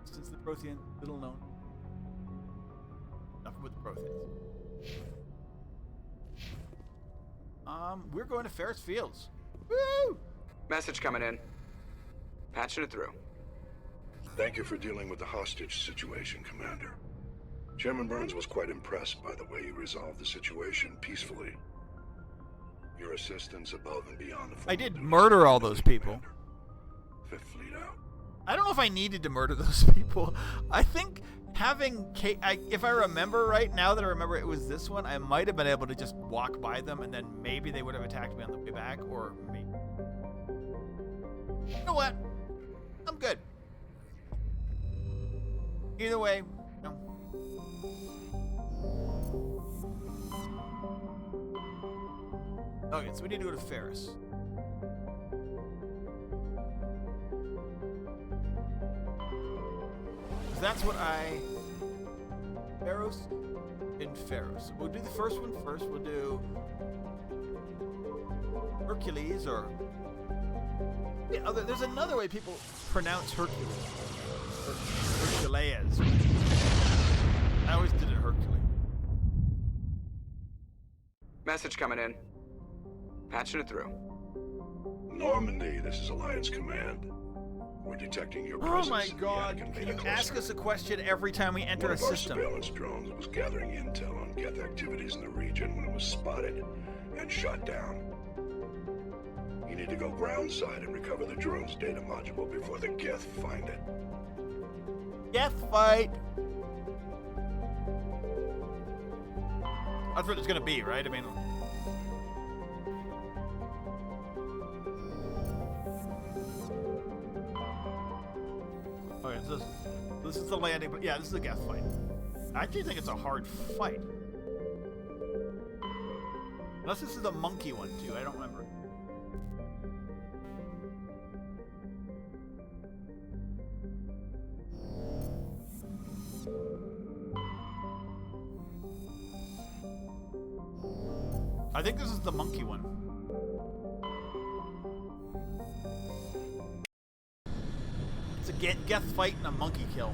since the Prothean, little known. Nothing with the Protheans. We're going to Ferris Fields. Woo! Message coming in. Patching it through. Thank you for dealing with the hostage situation, Commander. Chairman Burns was quite impressed by the way you resolved the situation peacefully. Your assistance above and beyond the... I did murder all those people. Fifth Fleet out. I don't know if I needed to murder those people. I think having if I remember right, now that I remember it was this one, I might have been able to just walk by them and then maybe they would have attacked me on the way back, or maybe... You know what? I'm good. Either way, no. Okay, so we need to go to Feros. That's what Feros and Feros. We'll do the first one first. We'll do Hercules, or there's another way people pronounce Hercules. Hercules. I always did it Hercules. Message coming in. Patching it through. Normandy, this is Alliance Command. We're detecting your presence. Oh my god, can you ask us a question every time we enter a system? One of our surveillance drones was gathering intel on Geth activities in the region when it was spotted and shot down. You need to go ground side and recover the drone's data module before the Geth find it. Geth fight! That's what it's gonna be, right? I mean... Okay, this is the landing, but yeah, this is a Geth fight. I actually think it's a hard fight. Unless this is the monkey one, too. I don't remember. I think this is the monkey one. It's a Geth fight and a monkey kill.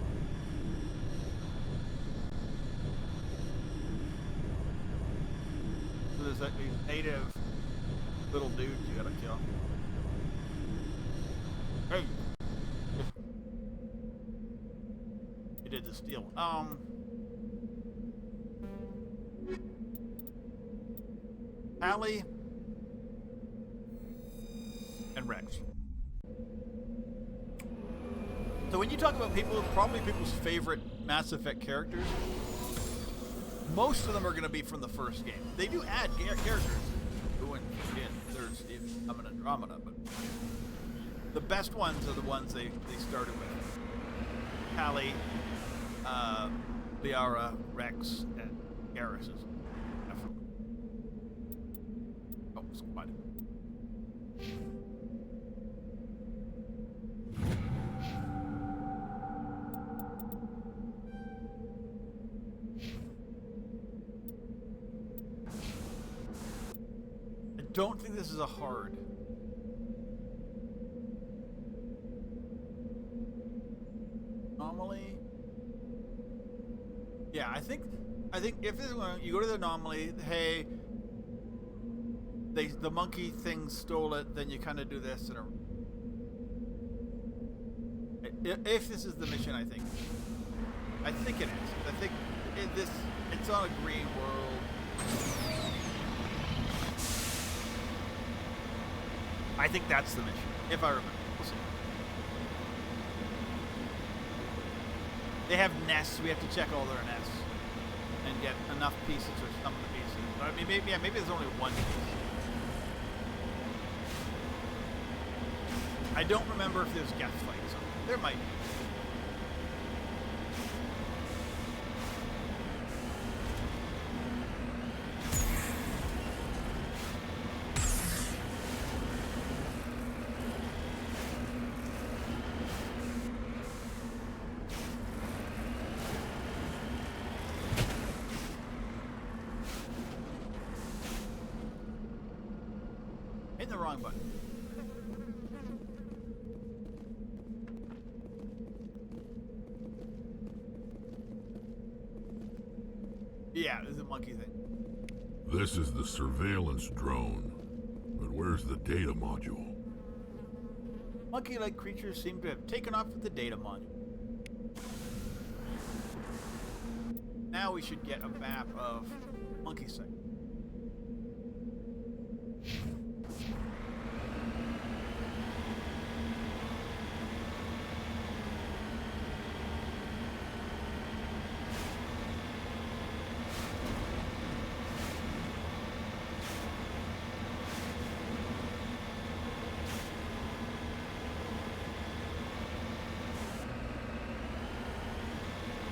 So there's these native little dudes you gotta kill. Hey! You did the steal. Hallie and Rex. So when you talk about people, probably people's favorite Mass Effect characters, most of them are going to be from the first game. They do add characters. There's even I'm an Andromeda, but the best ones are the ones they started with. Hallie, Liara, Rex, and Garrus is oh, squad. I don't think this is a hard. Anomaly. Yeah, I think if this one, you go to the anomaly, hey, the monkey thing stole it, then you kind of do this and if this is the mission, I think it is. I think it's on a green world. I think that's the mission, if I remember. We'll see. They have nests. We have to check all their nests and get enough pieces or some of the pieces. I mean, maybe there's only one piece. I don't remember if there's Geth fights. There might be. hitting the wrong button. Yeah, this is a monkey thing. This is the surveillance drone. But where's the data module? Monkey-like creatures seem to have taken off with the data module. Now we should get a map of monkey site.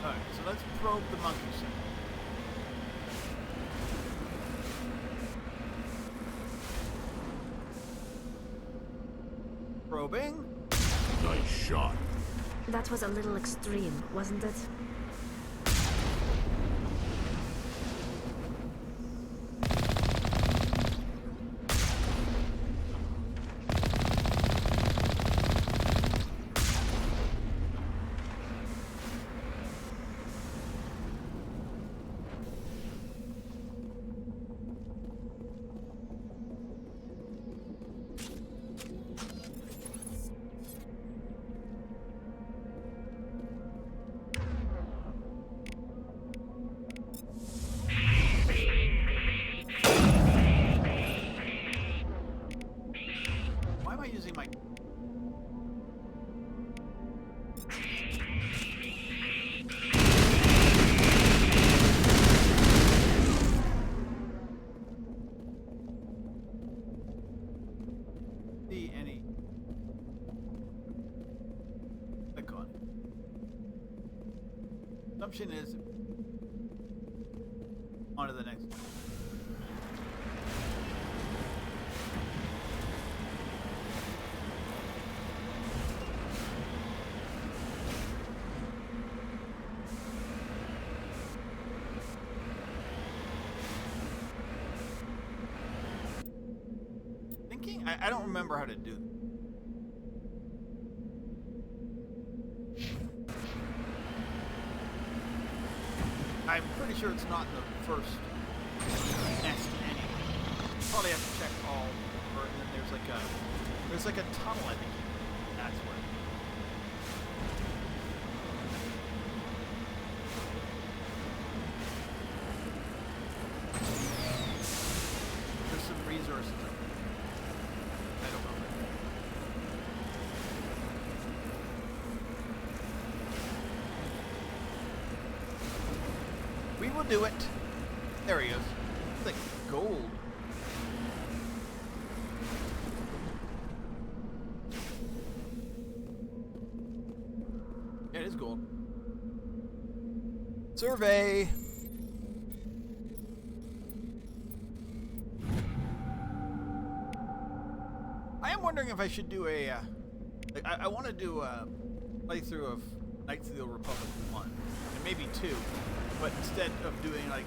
Alright, so let's probe the monkey site. Probing. Nice shot. That was a little extreme, wasn't it? Why am I using my... See any... Click on it. Assumption is... On to the next one. I don't remember how to do that. I'm pretty sure it's not in the first nest anyway. Probably have to check all over, and then there's like a tunnel, I think. That's where. There's some resources. I don't know. We will do it. There he is. It's like gold. Yeah, it is gold. Survey. I am wondering if I should do a, like, I want to do a playthrough of Knights of the Old Republic 1, and maybe 2, but instead of doing, like,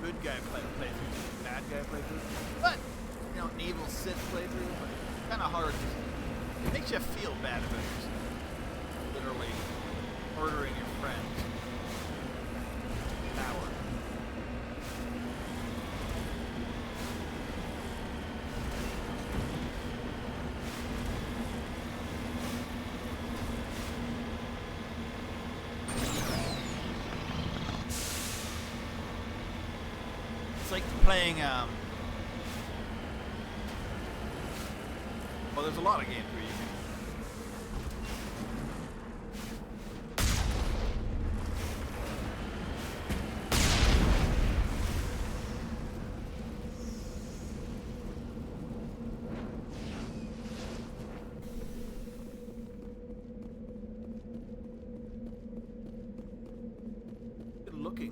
good guy playthrough, bad guy playthrough, but, you know, an evil Sith playthrough, but it's kind of hard. It makes you feel bad about yourself. Literally murdering your friends. Power. It's like playing, well, there's a lot of games where you can... Good looking.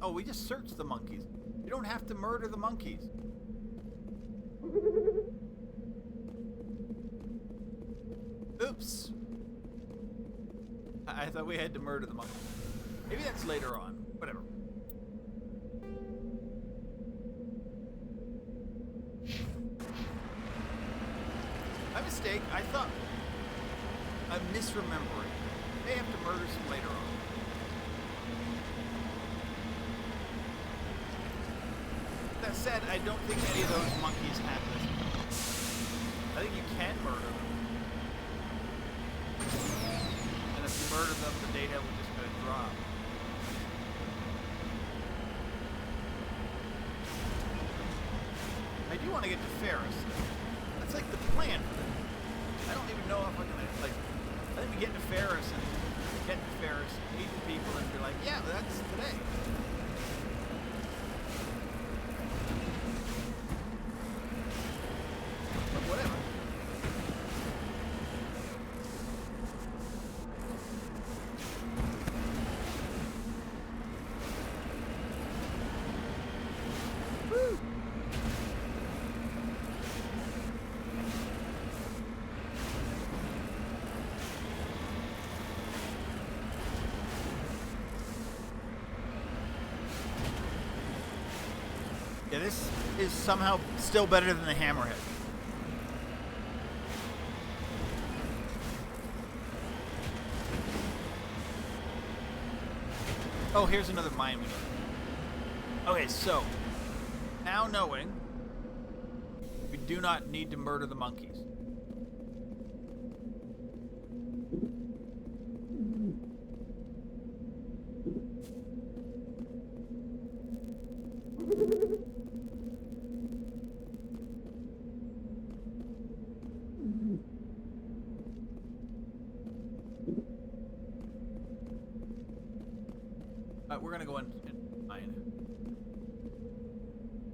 Oh, we just searched the monkeys. You don't have to murder the monkeys. I thought we had to murder the monkey. Maybe that's later on. Whatever. My mistake. I thought I'm misremembering. They have to murder some later on. That said, I don't think any of those monkeys have this. I think you can murder them. And if you murder them, the data will just kind of drop. I do want to get to Feros. That's like the plan for them. I don't even know if I'm gonna like. I think we get to Feros and meet the people, and be like, yeah, that's today. But whatever. Woo! Yeah, this is somehow still better than the Hammerhead. Oh, here's another mine we need. Okay, so now knowing we do not need to murder the monkeys. We're gonna go in and mine.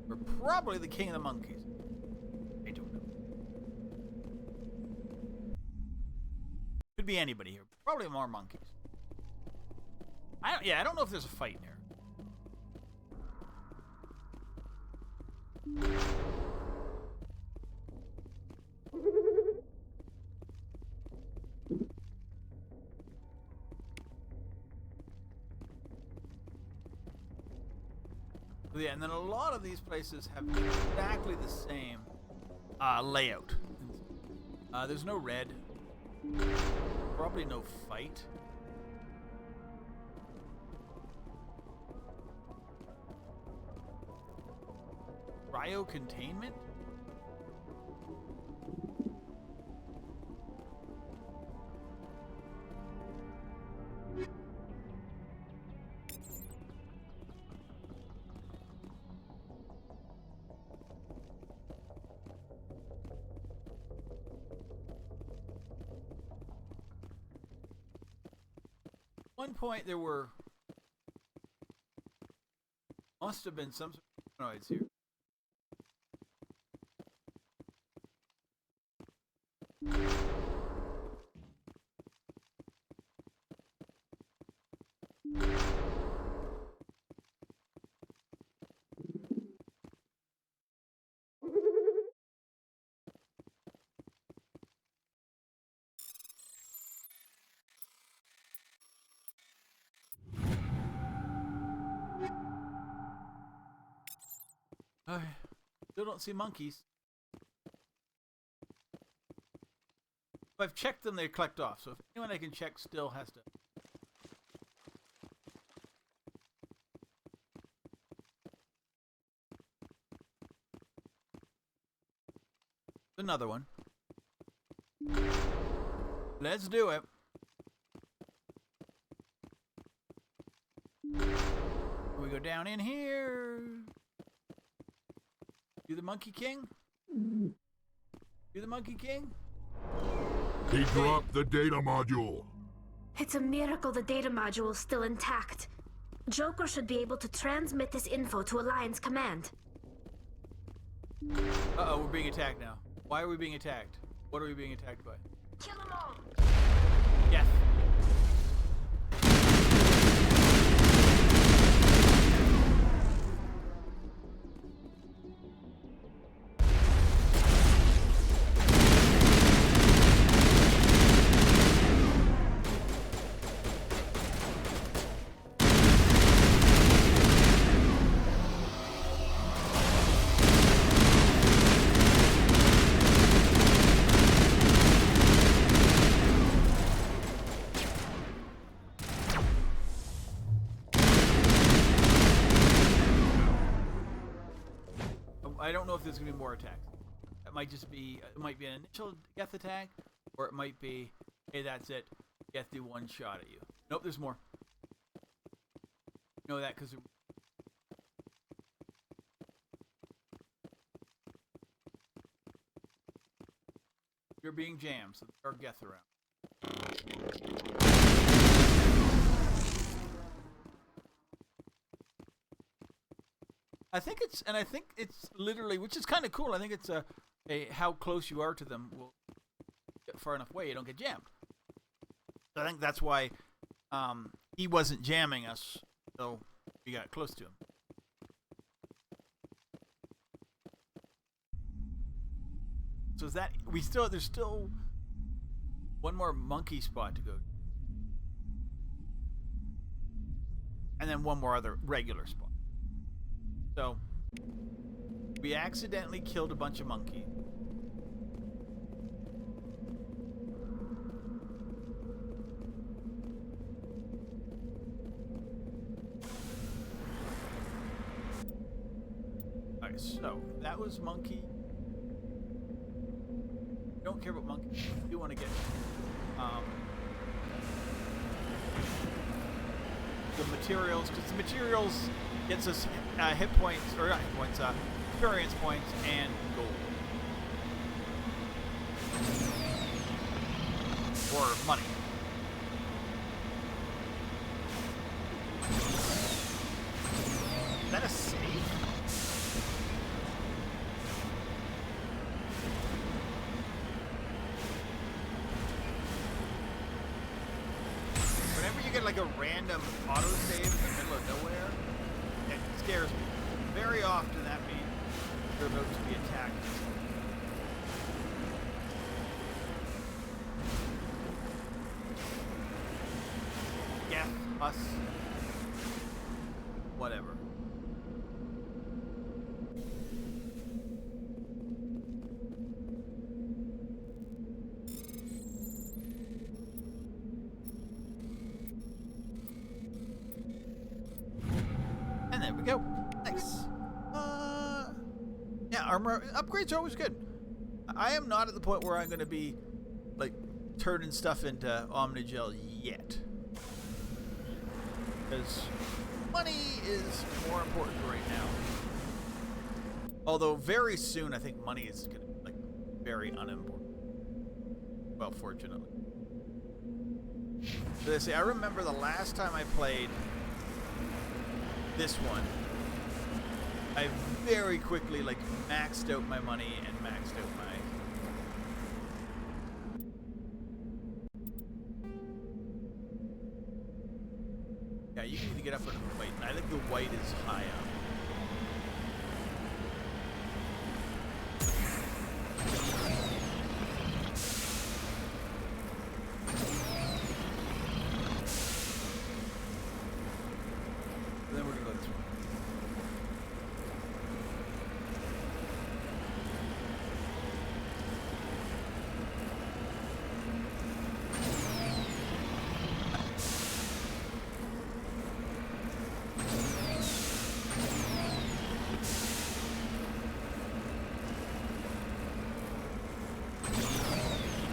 We're probably the king of the monkeys. I don't know. Could be anybody here. Probably more monkeys. I don't know if there's a fight in here. Yeah, and then a lot of these places have exactly the same layout. There's no red. Probably no fight. Cryo containment? At one point there must have been some sort of humanoids here. Still don't see monkeys. If I've checked them, they collect off. So if anyone I can check still has to. Another one. Let's do it. We go down in here. You the Monkey King? You the Monkey King? He dropped the data module. It's a miracle the data module is still intact. Joker should be able to transmit this info to Alliance Command. Uh-oh, we're being attacked now. Why are we being attacked? What are we being attacked by? Kill them all! Yes. there's gonna be more attacks. It might just be, it might be an initial Geth attack, or it might be, hey, that's it, Geth do one shot at you. Nope, there's more. You know that because you're being jammed, so there are Geth around. I think it's literally, which is kind of cool. I think it's a how close you are to them will get far enough away you don't get jammed. So I think that's why he wasn't jamming us, so we got close to him. So is that there's still one more monkey spot to go, and then one more other regular spot. So, we accidentally killed a bunch of monkeys. Alright, so, that was monkey. Don't care about monkeys. I do want to get the materials, because the materials gets us hit points, or not hit points, experience points and gold. Or money. Is that a save? Whenever you get like a random autosave in the middle of nowhere, it scares me. Very often that means you're about to be attacked. Yeah, us. Whatever. And there we go. Nice. Yeah, armor upgrades are always good. I am not at the point where I'm going to be like turning stuff into Omnigel yet, because money is more important right now. Although very soon I think money is going to be like very unimportant. Well, fortunately. So I remember the last time I played this one, I very quickly like maxed out my money and maxed out my you need to get up into the white, and I think the white is high up. And then we're gonna go through.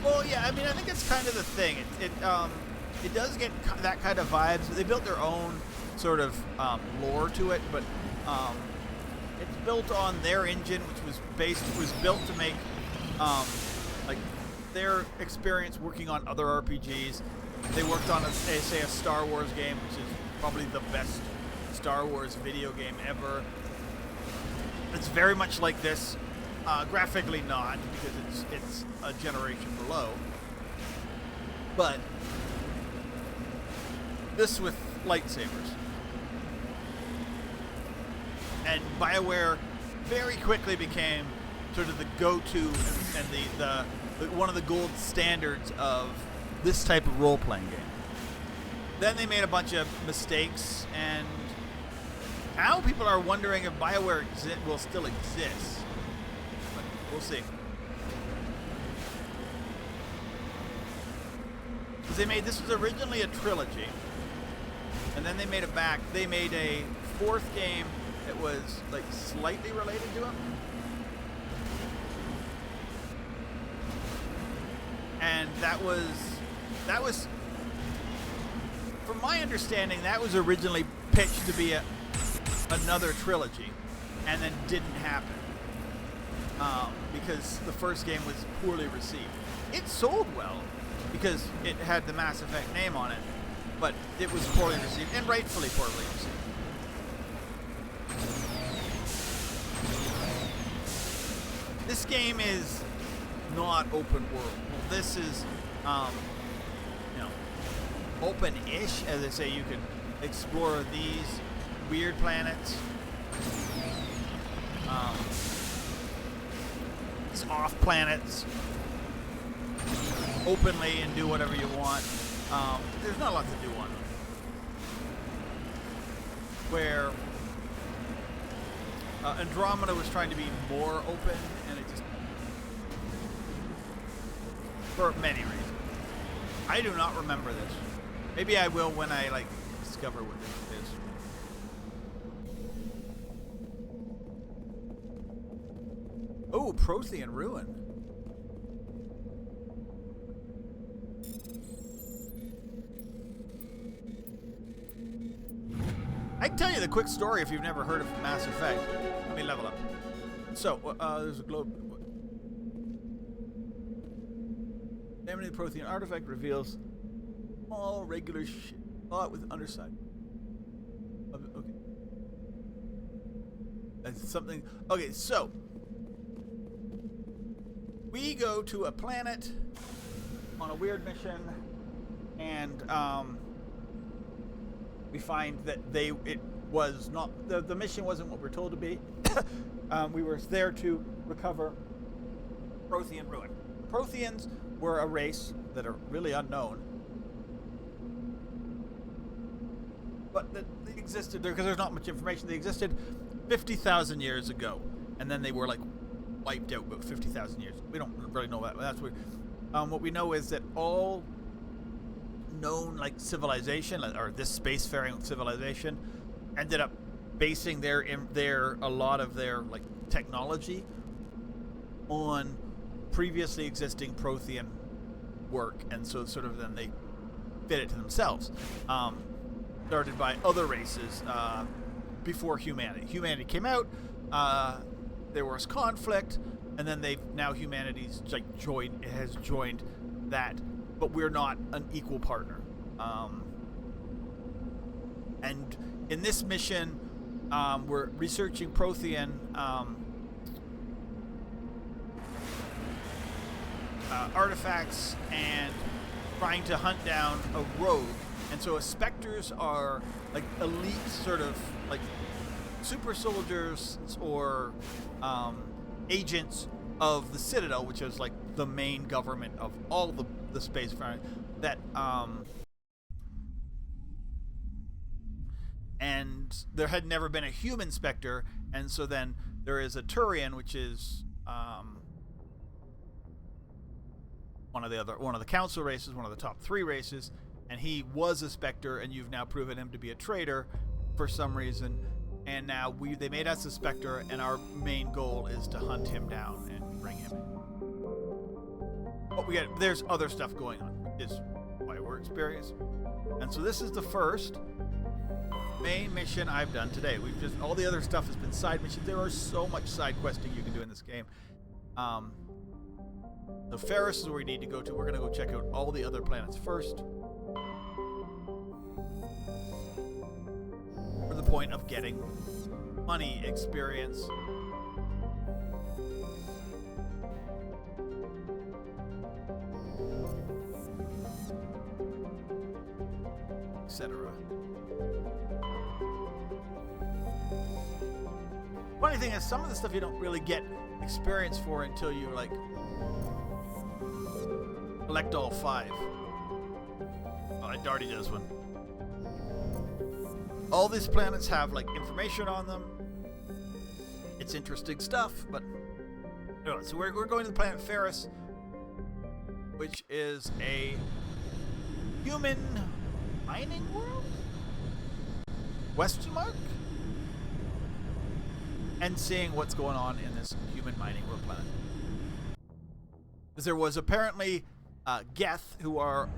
Well, yeah, I mean, I think it's kind of the thing. It does get that kind of vibes. They built their own sort of lore to it, but it's built on their engine, which was built to make like their experience working on other RPGs. They worked on a Star Wars game, which is probably the best Star Wars video game ever. It's very much like this. Graphically not, because it's a generation below. But this with lightsabers. And BioWare very quickly became sort of the go-to and the one of the gold standards of this type of role-playing game. Then they made a bunch of mistakes, and now people are wondering if BioWare will still exist. We'll see. Because this was originally a trilogy, and then they made it back. They made a fourth game that was like slightly related to it, that was, from my understanding, that was originally pitched to be another trilogy, and then didn't happen because the first game was poorly received. It sold well because it had the Mass Effect name on it, but it was poorly received, and rightfully poorly received. This game is not open world. This is, you know, open-ish, as they say. You can explore these weird planets, these off planets, openly and do whatever you want. There's not a lot to do on them. Where Andromeda was trying to be more open, and it just, for many reasons. I do not remember this. Maybe I will when I like discover what this is. Oh, Prothean Ruin. I can tell you the quick story if you've never heard of Mass Effect. Let me level up. So, there's a globe. Examining the Prothean artifact reveals all regular shit. Plot with underside. Okay. That's something. Okay, so we go to a planet on a weird mission, and we find that it was not, the mission wasn't what we're told to be. We were there to recover Prothean Ruin. The Protheans were a race that are really unknown, but they existed there because there's not much information. They existed 50,000 years ago, and then they were like wiped out about 50,000 years. We don't really know that, but that's weird. What we know is that all known like civilization, or this spacefaring civilization, ended up basing a lot of their like technology on previously existing Prothean work, and so sort of then they fit it to themselves. Started by other races before humanity. Humanity came out. There was conflict, and then humanity's like has joined that. But we're not an equal partner. And in this mission, we're researching Prothean artifacts and trying to hunt down a rogue. And so specters are like elite sort of like super soldiers or agents of the Citadel, which is like the main government of all the space that and there had never been a human specter, and so then there is a Turian, which is one of the council races, one of the top 3 races, and he was a specter, and you've now proven him to be a traitor for some reason, and now they made us a specter, and our main goal is to hunt him down and bring him in. But there's other stuff going on, which is why we're experienced. And so this is the first main mission I've done today. All the other stuff has been side missions. There are so much side questing you can do in this game. The Feros is where we need to go to. We're going to go check out all the other planets first, for the point of getting money, experience, etc. Funny thing is, some of the stuff you don't really get experience for until you like collect all 5. Oh, I already did this one. All these planets have like information on them. It's interesting stuff, but anyway, so we're going to the planet Feros, which is a human mining world? Question mark? And seeing what's going on in this human mining world planet. Because there was apparently Geth, who are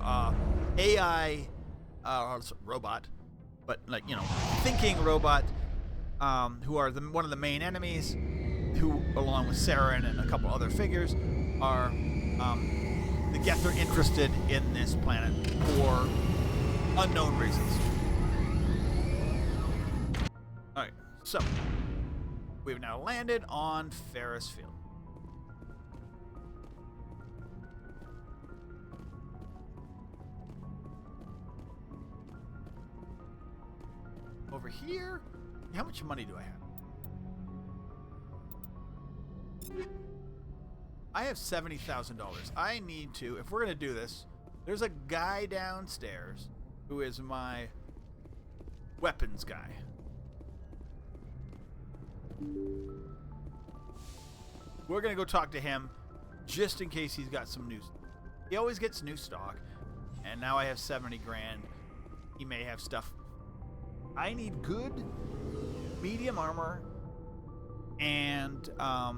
AI robot, but like, you know, thinking robot, who are one of the main enemies, who, along with Saren and a couple other figures, are the Geth are interested in this planet for unknown reasons. Alright, so we've now landed on Feros Field. Over here, how much money do I have? I have $70,000. I need to, if we're going to do this, there's a guy downstairs who is my weapons guy. We're going to go talk to him just in case he's got some new stuff. He always gets new stock, and now I have 70 grand. He may have stuff. I need good medium armor and a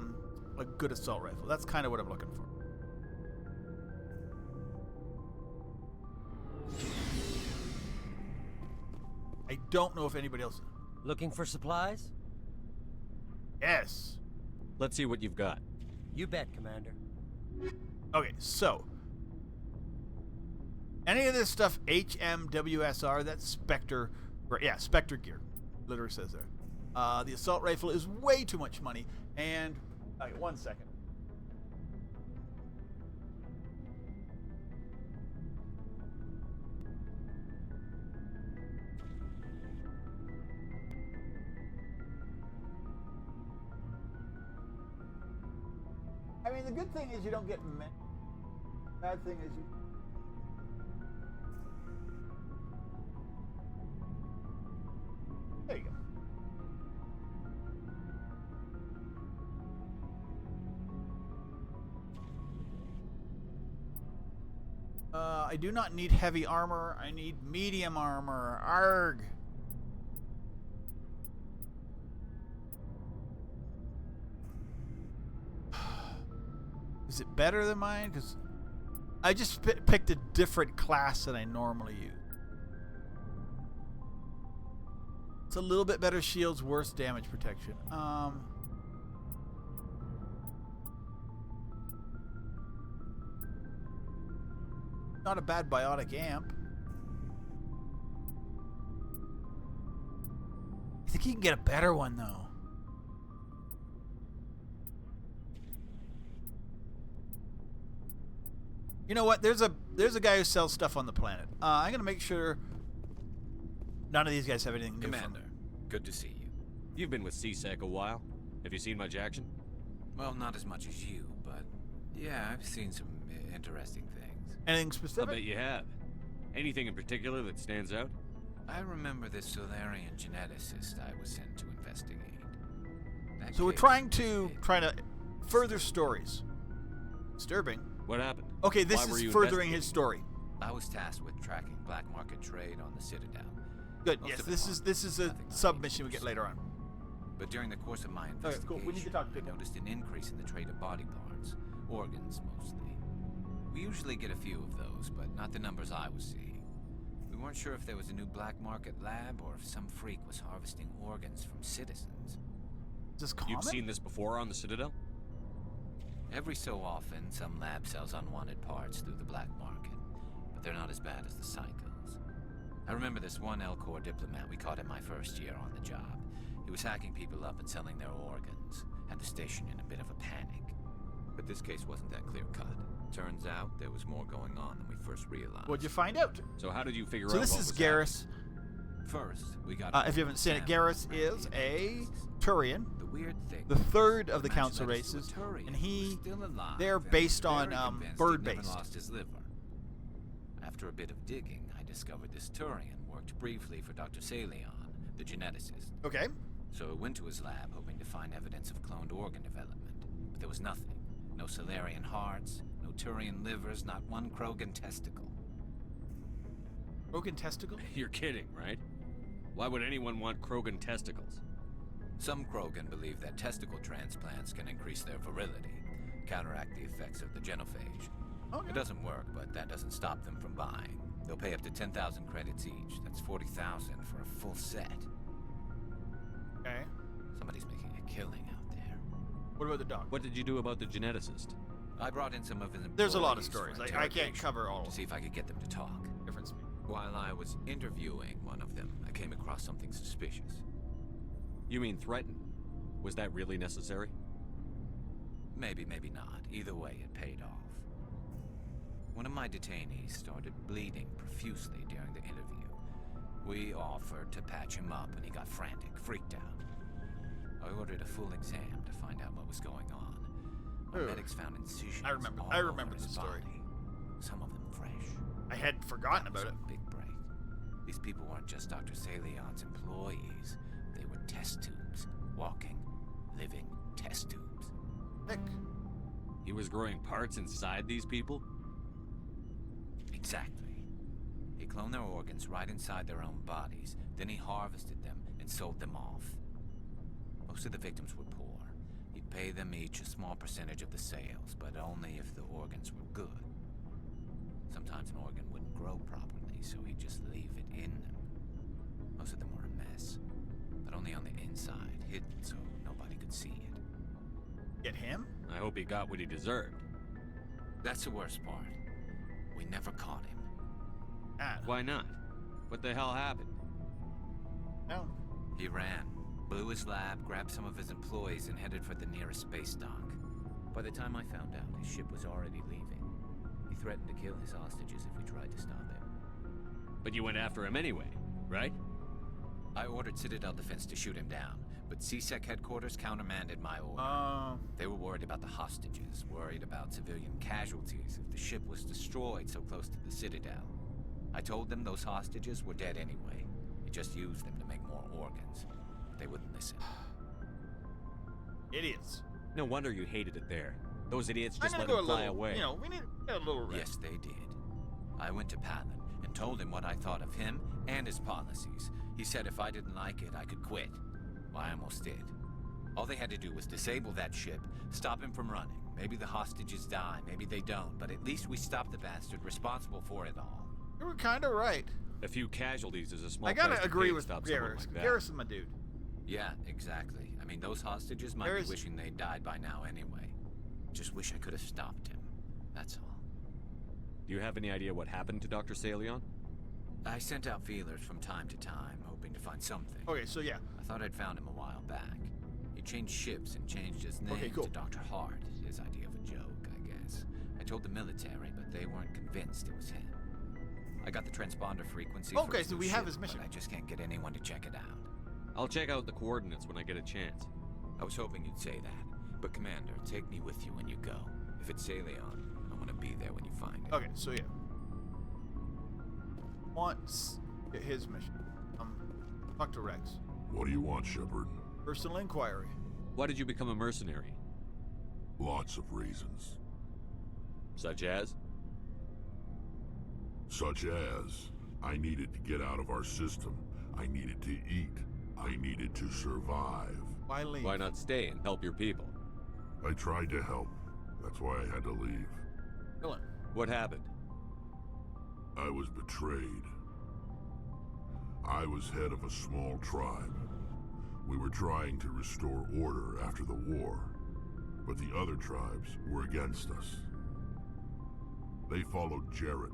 good assault rifle. That's kind of what I'm looking for. I don't know if anybody else is. Looking for supplies? Yes. Let's see what you've got. You bet, Commander. Okay, so any of this stuff, HMWSR, that's Spectre. Yeah, Spectre gear. Literally says there. The assault rifle is way too much money. And, okay, 1 second. I mean, the good thing is you don't get many. Bad thing is you. There you go. I do not need heavy armor. I need medium armor. Arg. Is it better than mine? Because I just picked a different class than I normally use. It's a little bit better shields, worse damage protection. Not a bad biotic amp. I think you can get a better one though. You know what? There's a guy who sells stuff on the planet. I'm gonna make sure none of these guys have anything new. Commander, good to see you. You've been with CSEC a while. Have you seen much action? Well, not as much as you, but yeah, I've seen some interesting things. Anything specific? I bet you have. Anything in particular that stands out? I remember this Solarian geneticist I was sent to investigate. So we're trying to further stories. Disturbing. What happened? Okay, this is furthering his story. I was tasked with tracking black market trade on the Citadel. Good. Yes, this is a submission we get later on. But during the course of my investigation, cool. We need to talk to I noticed an increase in the trade of body parts, organs mostly. We usually get a few of those, but not the numbers I was seeing. We weren't sure if there was a new black market lab or if some freak was harvesting organs from citizens. Is this common? You've seen this before on the Citadel? Every so often, some lab sells unwanted parts through the black market, but they're not as bad as the cycles. I remember this one L-Corps diplomat we caught in my first year on the job. He was hacking people up and selling their organs, had the station in a bit of a panic. But this case wasn't that clear-cut. Turns out there was more going on than we first realized. What'd you find out? So how did you figure out So this what is was Garrus. First, we got... if you haven't seen it, Garrus is a Turian, the weird thing, the third of the council races, and they're based on bird-based. Lost his liver. After a bit of digging, I discovered this Turian worked briefly for Dr. Salion, the geneticist. Okay. So I went to his lab hoping to find evidence of cloned organ development, but there was nothing. No Solarian hearts, no Turian livers, not one Krogan testicle. Krogan testicle? You're kidding, right? Why would anyone want Krogan testicles? Some Krogan believe that testicle transplants can increase their virility, counteract the effects of the genophage. Okay. It doesn't work, but that doesn't stop them from buying. They'll pay up to 10,000 credits each. That's 40,000 for a full set. Okay. Somebody's making a killing out there. What about the dog? What did you do about the geneticist? I brought in some of his employees. There's a lot of for stories. I can't interrogation cover all to of see if I could get them to talk. Different speed. While I was interviewing one of them, I came across something suspicious. You mean threatened? Was that really necessary? Maybe, maybe not. Either way, it paid off. One of my detainees started bleeding profusely during the interview. We offered to patch him up, and he got frantic, freaked out. I ordered a full exam to find out what was going on. Our medics found incisions. I remember over the his story. body. Some of them fresh. I had forgotten about it. Big break. These people weren't just Dr. Salion's employees. They were test tubes. Walking, living test tubes. Nick. He was growing parts inside these people? Exactly. He cloned their organs right inside their own bodies. Then he harvested them and sold them off. Most of the victims were poor. He'd pay them each a small percentage of the sales, but only if the organs were good. Sometimes an organ wouldn't grow properly, so he'd just leave it in them. Most of them were a mess, but only on the inside, hidden so nobody could see it. Get him? I hope he got what he deserved. That's the worst part. We never caught him. Why not? What the hell happened? No. He ran, blew his lab, grabbed some of his employees, and headed for the nearest space dock. By the time I found out, his ship was already leaving. He threatened to kill his hostages if we tried to stop him. But you went after him anyway, right? I ordered Citadel Defense to shoot him down, but CSEC headquarters countermanded my order. They were worried about the hostages, worried about civilian casualties if the ship was destroyed so close to the Citadel. I told them those hostages were dead anyway. We just used them to make more organs. They wouldn't listen. Idiots. No wonder you hated it there. Those idiots I'm just gonna let go him a fly little, away. You know, we need a little rest. Yes, they did. I went to Palin and told him what I thought of him and his policies. He said if I didn't like it, I could quit. Well, I almost did. All they had to do was disable that ship, stop him from running. Maybe the hostages die, maybe they don't, but at least we stopped the bastard responsible for it all. You were kind of right. A few casualties is a small I gotta price to agree pay with to stop someone Garrus. like that. Garrus is my dude. Yeah, exactly. I mean, those hostages might be wishing they'd died by now anyway. Just wish I could have stopped him. That's all. Do you have any idea what happened to Dr. Salion? I sent out feelers from time to time, hoping to find something. Okay, so yeah. I thought I'd found him a while back. He changed ships and changed his name cool. to Dr. Hart, his idea of a joke, I guess. I told the military, but they weren't convinced it was him. I got the transponder frequency for Okay, his so new we have ship, his mission. but I just can't get anyone to check it out. I'll check out the coordinates when I get a chance. I was hoping you'd say that. But Commander, take me with you when you go. If it's Salion, I want to be there when you find it. Okay, so yeah. Wants his mission. Talk to Rex. What do you want, Shepard? Personal inquiry. Why did you become a mercenary? Lots of reasons. Such as? Such as, I needed to get out of our system. I needed to eat. I needed to survive. Why leave? Why not stay and help your people? I tried to help. That's why I had to leave. Kill him. What happened? I was betrayed. I was head of a small tribe. We were trying to restore order after the war, but the other tribes were against us. They followed Jared,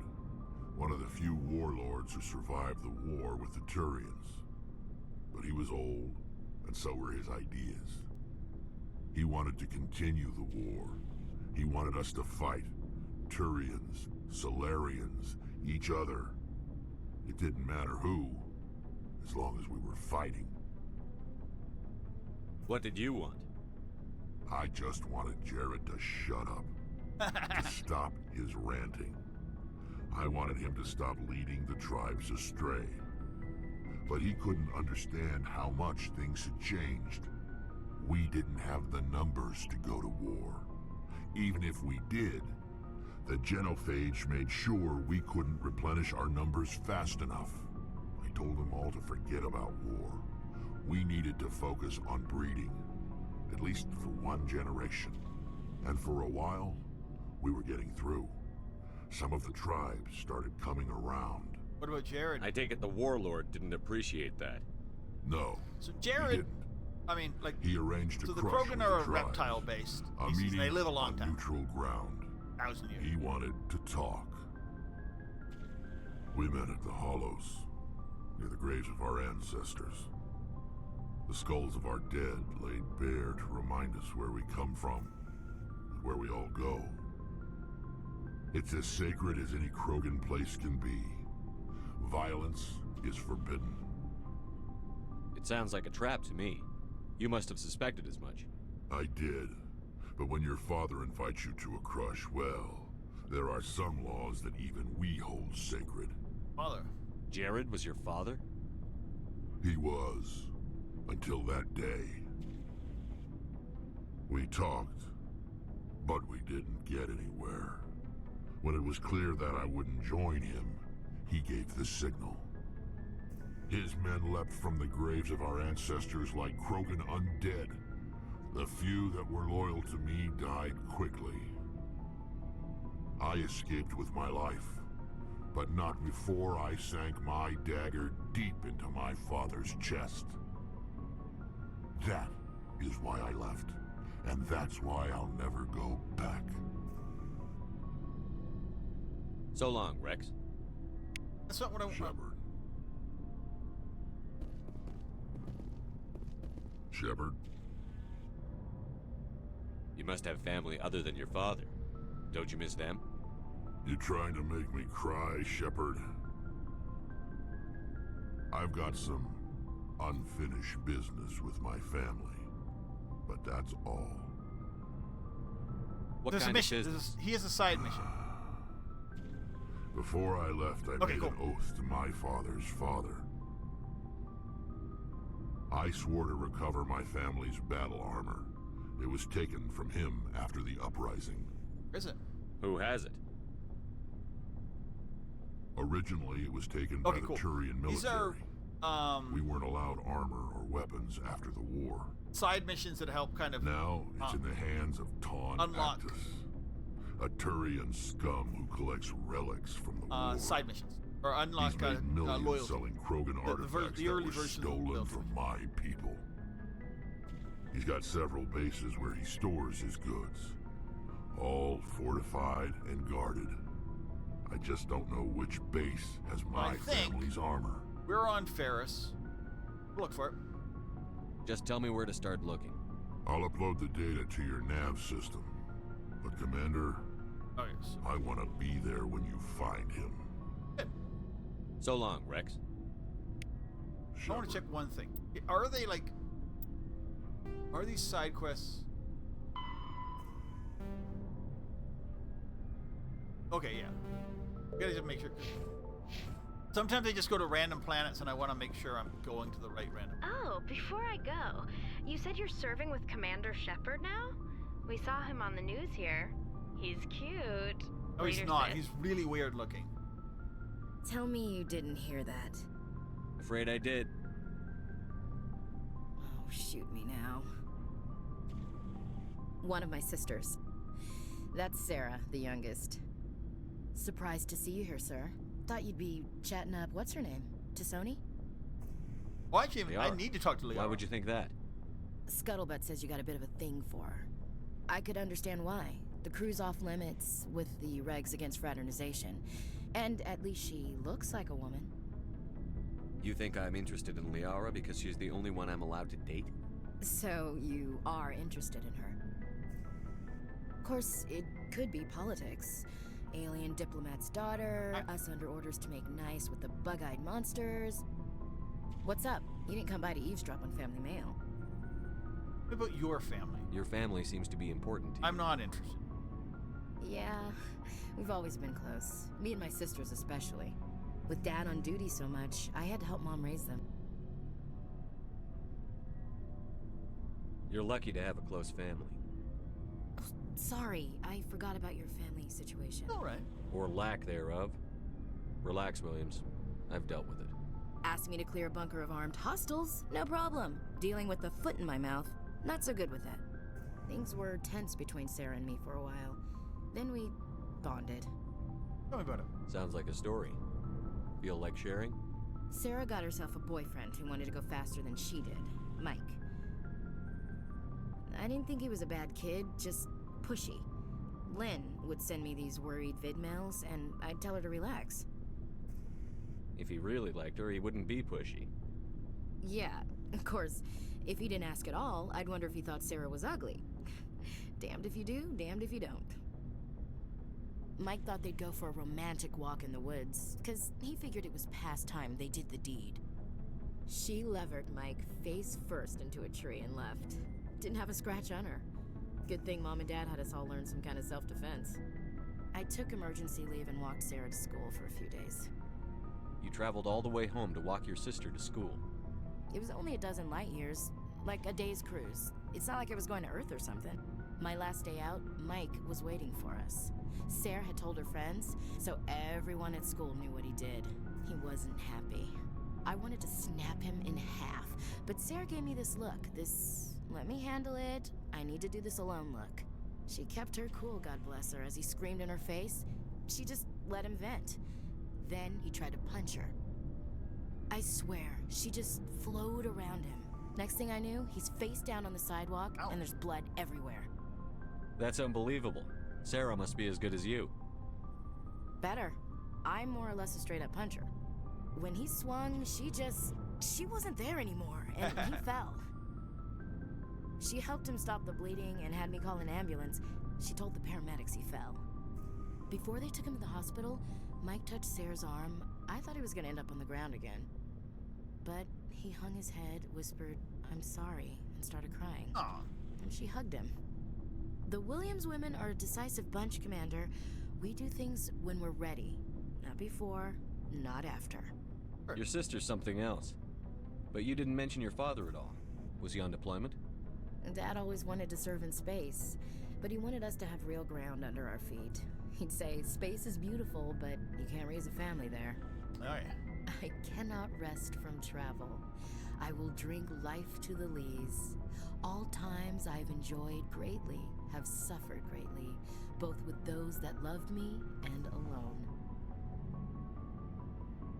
one of the few warlords who survived the war with the Turians. But he was old, and so were his ideas. He wanted to continue the war. He wanted us to fight. Turians, Solarians, each other. It didn't matter who, as long as we were fighting. What did you want? I just wanted Jared to shut up. To stop his ranting. I wanted him to stop leading the tribes astray. But he couldn't understand how much things had changed. We didn't have the numbers to go to war. Even if we did, the genophage made sure we couldn't replenish our numbers fast enough. I told them all to forget about war. We needed to focus on breeding, at least for one generation. And for a while, we were getting through. some of the tribes started coming around. What about Jared? I take it the warlord didn't appreciate that. No. So he Jared, didn't. I mean, like, He arranged to so the crush Krogan with are the a tribes. reptile-based A species, meeting and they live a long on time. neutral ground. 1,000 years. He wanted to talk. We met at the Hollows, near the graves of our ancestors. The skulls of our dead laid bare to remind us where we come from, and where we all go. It's as sacred as any Krogan place can be. Violence is forbidden. It sounds like a trap to me. You must have suspected as much. I did. But when your father invites you to a crush, well, there are some laws that even we hold sacred. Father. Jared was your father? He was. Until that day. We talked, but we didn't get anywhere. When it was clear that I wouldn't join him, he gave the signal. His men leapt from the graves of our ancestors like Krogan undead. The few that were loyal to me died quickly. I escaped with my life, but not before I sank my dagger deep into my father's chest. That is why I left, and that's why I'll never go back. So long, Rex. That's not what I want. Shepard? You must have family other than your father. Don't you miss them? You trying to make me cry, Shepard? I've got some unfinished business with my family, but that's all. What There's kind a mission. of business? He has a side mission. Before I left, I Okay, made an oath to my father's father. I swore to recover my family's battle armor. It was taken from him after the uprising. Is it? Who has it? Originally, it was taken by the Turian military. These are, we weren't allowed armor or weapons after the war. side missions that help kind of... Now, it's in the hands of Taun unlock. Actus, a Turian scum who collects relics from the war. Side missions. Or unlock He's made millions loyalty. selling Krogan artifacts the that early were version of stolen loyalty. from my people. He's got several bases where he stores his goods, all fortified and guarded. I just don't know which base has my family's armor. We're on Feros. Look for it. Just tell me where to start looking. I'll upload the data to your nav system. But Commander, I want to be there when you find him. So long, Rex. I want to check one thing. Are they like... Are these side quests... Okay, yeah. Gotta just make sure. Sometimes they just go to random planets, and I want to make sure I'm going to the right random. Oh, before I go, you said you're serving with Commander Shepard now? We saw him on the news here. He's cute. No, he's not. He's really weird looking. Tell me you didn't hear that. Afraid I did. Oh, shoot me now. One of my sisters. That's Sarah, the youngest. Surprised to see you here, sir. Thought you'd be chatting up, what's her name? Tassoni? Well, actually, I need to talk to Liara. Why would you think that? Scuttlebutt says you got a bit of a thing for her. I could understand why. The crew's off limits with the regs against fraternization. And at least she looks like a woman. You think I'm interested in Liara because she's the only one I'm allowed to date? So you are interested in her. Of course, it could be politics. Alien diplomat's daughter, us under orders to make nice with the bug-eyed monsters. What's up? You didn't come by to eavesdrop on family mail. What about your family? Your family seems to be important to you. I'm not interested. Yeah, we've always been close. Me and my sisters especially. With Dad on duty so much, I had to help Mom raise them. You're lucky to have a close family. Oh, sorry, I forgot about your family situation. All right. Or lack thereof. Relax, Williams. I've dealt with it. Asked me to clear a bunker of armed hostiles? No problem. Dealing with the foot in my mouth? Not so good with that. Things were tense between Sarah and me for a while. Then we bonded. Tell me about it. Sounds like a story. Feel like sharing? Sarah got herself a boyfriend who wanted to go faster than she did, Mike. I didn't think he was a bad kid, just pushy. Lynn would send me these worried vid mails, and I'd tell her to relax. If he really liked her, he wouldn't be pushy. Yeah, of course, if he didn't ask at all, I'd wonder if he thought Sarah was ugly. Damned if you do, damned if you don't. Mike thought they'd go for a romantic walk in the woods, because he figured it was past time they did the deed. She levered Mike face first into a tree and left. Didn't have a scratch on her. Good thing Mom and Dad had us all learn some kind of self-defense. I took emergency leave and walked Sarah to school for a few days. You traveled all the way home to walk your sister to school. It was only a dozen light years, like a day's cruise. It's not like I was going to Earth or something. My last day out, Mike was waiting for us. Sarah had told her friends, so everyone at school knew what he did. He wasn't happy. I wanted to snap him in half, but Sarah gave me this look, this let me handle it, I need to do this alone look. She kept her cool, God bless her, as he screamed in her face. She just let him vent. Then he tried to punch her. I swear, she just flowed around him. Next thing I knew, he's face down on the sidewalk, and there's blood everywhere. That's unbelievable. Sarah must be as good as you. Better. I'm more or less a straight-up puncher. When he swung, she wasn't there anymore, and he fell. She helped him stop the bleeding and had me call an ambulance. She told the paramedics he fell. Before they took him to the hospital, Mike touched Sarah's arm. I thought he was gonna end up on the ground again. But he hung his head, whispered, "I'm sorry," and started crying. Aww. And she hugged him. The Williams women are a decisive bunch, Commander. We do things when we're ready. Not before, not after. Your sister's something else. But you didn't mention your father at all. Was he on deployment? Dad always wanted to serve in space, but he wanted us to have real ground under our feet. He'd say, space is beautiful, but you can't raise a family there. Oh, yeah. I cannot rest from travel. I will drink life to the lees. All times I've enjoyed greatly, have suffered greatly, both with those that loved me and alone.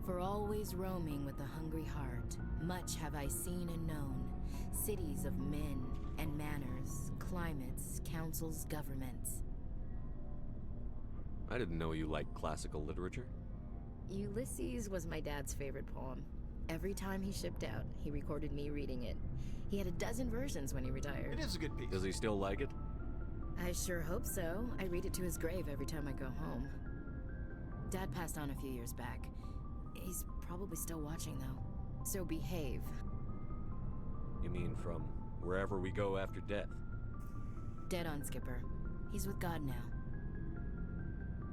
For always roaming with a hungry heart, much have I seen and known, cities of men and manners, climates, councils, governments. I didn't know you liked classical literature. Ulysses was my dad's favorite poem. Every time he shipped out, he recorded me reading it. He had a dozen versions when he retired. It is a good piece. Does he still like it? I sure hope so. I read it to his grave every time I go home. Dad passed on a few years back. He's probably still watching, though. So behave. You mean from wherever we go after death? Dead on, Skipper. He's with God now.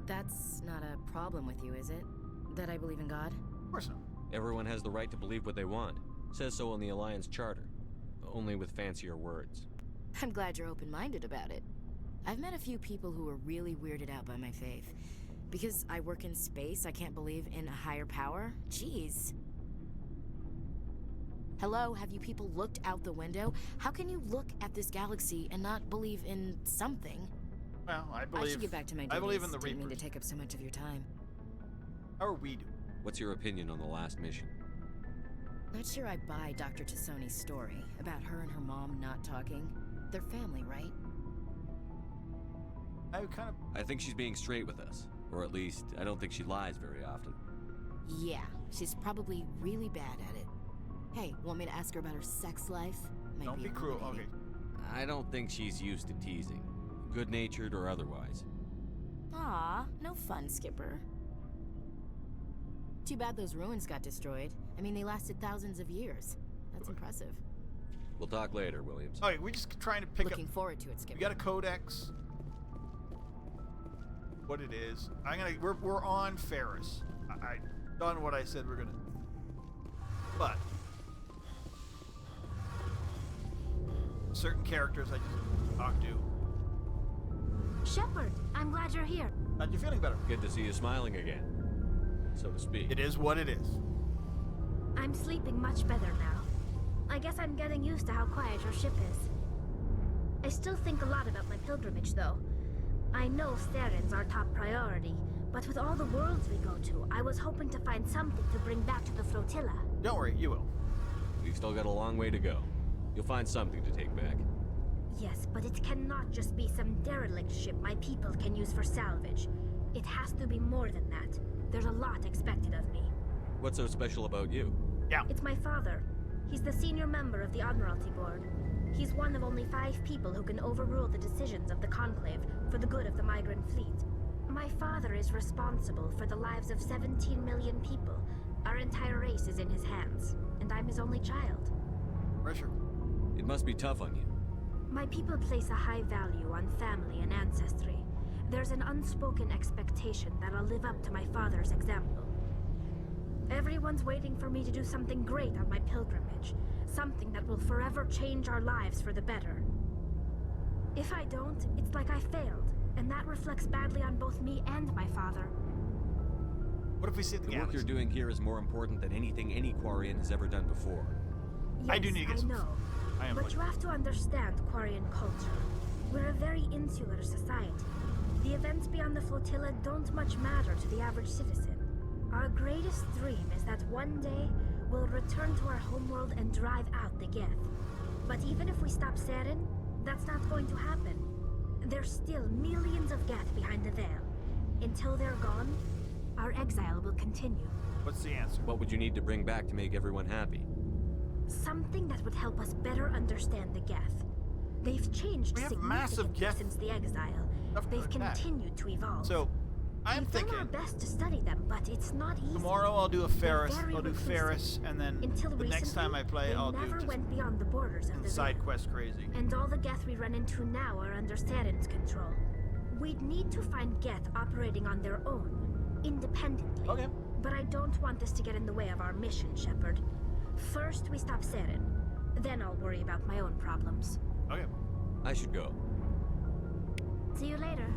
That's not a problem with you, is it? That I believe in God? Of course not. Everyone has the right to believe what they want. Says so in the Alliance Charter. Only with fancier words. I'm glad you're open-minded about it. I've met a few people who are really weirded out by my faith. Because I work in space, I can't believe in a higher power? Jeez. Hello, have you people looked out the window? How can you look at this galaxy and not believe in something? Well, I should get back to my duties. I believe in the Didn't mean to Reapers. take up so much of your time. How are we doing? What's your opinion on the last mission? Not sure I buy Dr. Tassoni's story about her and her mom not talking. They're family, right? I think she's being straight with us. Or at least, I don't think she lies very often. Yeah, she's probably really bad at it. Hey, want me to ask her about her sex life? Don't be cruel. Okay. I don't think she's used to teasing. Good-natured or otherwise. Aw, no fun, Skipper. Too bad those ruins got destroyed. I mean, they lasted thousands of years. That's impressive. We'll talk later, Williams. Okay, we're just trying to pick Looking forward to it, Skipper. We got a codex. What it is. We're on Feros. I done what I said we're gonna. But certain characters I just talk to. Shepard, I'm glad you're here. How'd you feeling better? Good to see you smiling again, so to speak. It is what it is. I'm sleeping much better now. I guess I'm getting used to how quiet your ship is. I still think a lot about my pilgrimage, though. I know Staren's our top priority, but But with all the worlds we go to, I was hoping to find something to bring back to the flotilla. Don't worry, you will. We've still got a long way to go. You'll find something to take back. Yes, but it cannot just be some derelict ship my people can use for salvage. It has to be more than that. There's a lot expected of me. What's so special about you? Yeah. It's my father. He's the senior member of the Admiralty Board. He's one of only 5 people who can overrule the decisions of the Conclave for the good of the migrant fleet. My father is responsible for the lives of 17 million people. Our entire race is in his hands, and I'm his only child. Pressure. It must be tough on you. My people place a high value on family and ancestry. There's an unspoken expectation that I'll live up to my father's example. Everyone's waiting for me to do something great on my pilgrimage. Something that will forever change our lives for the better. If I don't, it's like I failed, and that reflects badly on both me and my father. What if we see the work you're doing here is more important than anything any Quarian has ever done before. Yes, I do need to get some. know. But you have to understand Quarian culture. We're a very insular society. The events beyond the flotilla don't much matter to the average citizen. Our greatest dream is that one day we'll return to our homeworld and drive out the Geth. But even if we stop Saren, that's not going to happen. There's still millions of Geth behind the veil. Until they're gone, our exile will continue. What's the answer? What would you need to bring back to make everyone happy? Something that would help us better understand the Geth. They've changed significantly since the exile. They've continued to evolve. So, I'm We've thinking done our best to study them, but it's not easy. tomorrow I'll do a Feros. I'll do Feros, and then Until the next time I play, I'll do never just went beyond the borders of the side Veil. quest crazy. And all the Geth we run into now are under Saren's control. We'd need to find Geth operating on their own, independently. Okay. But I don't want this to get in the way of our mission, Shepard. First, we stop Saren. Then I'll worry about my own problems. Okay. I should go. See you later.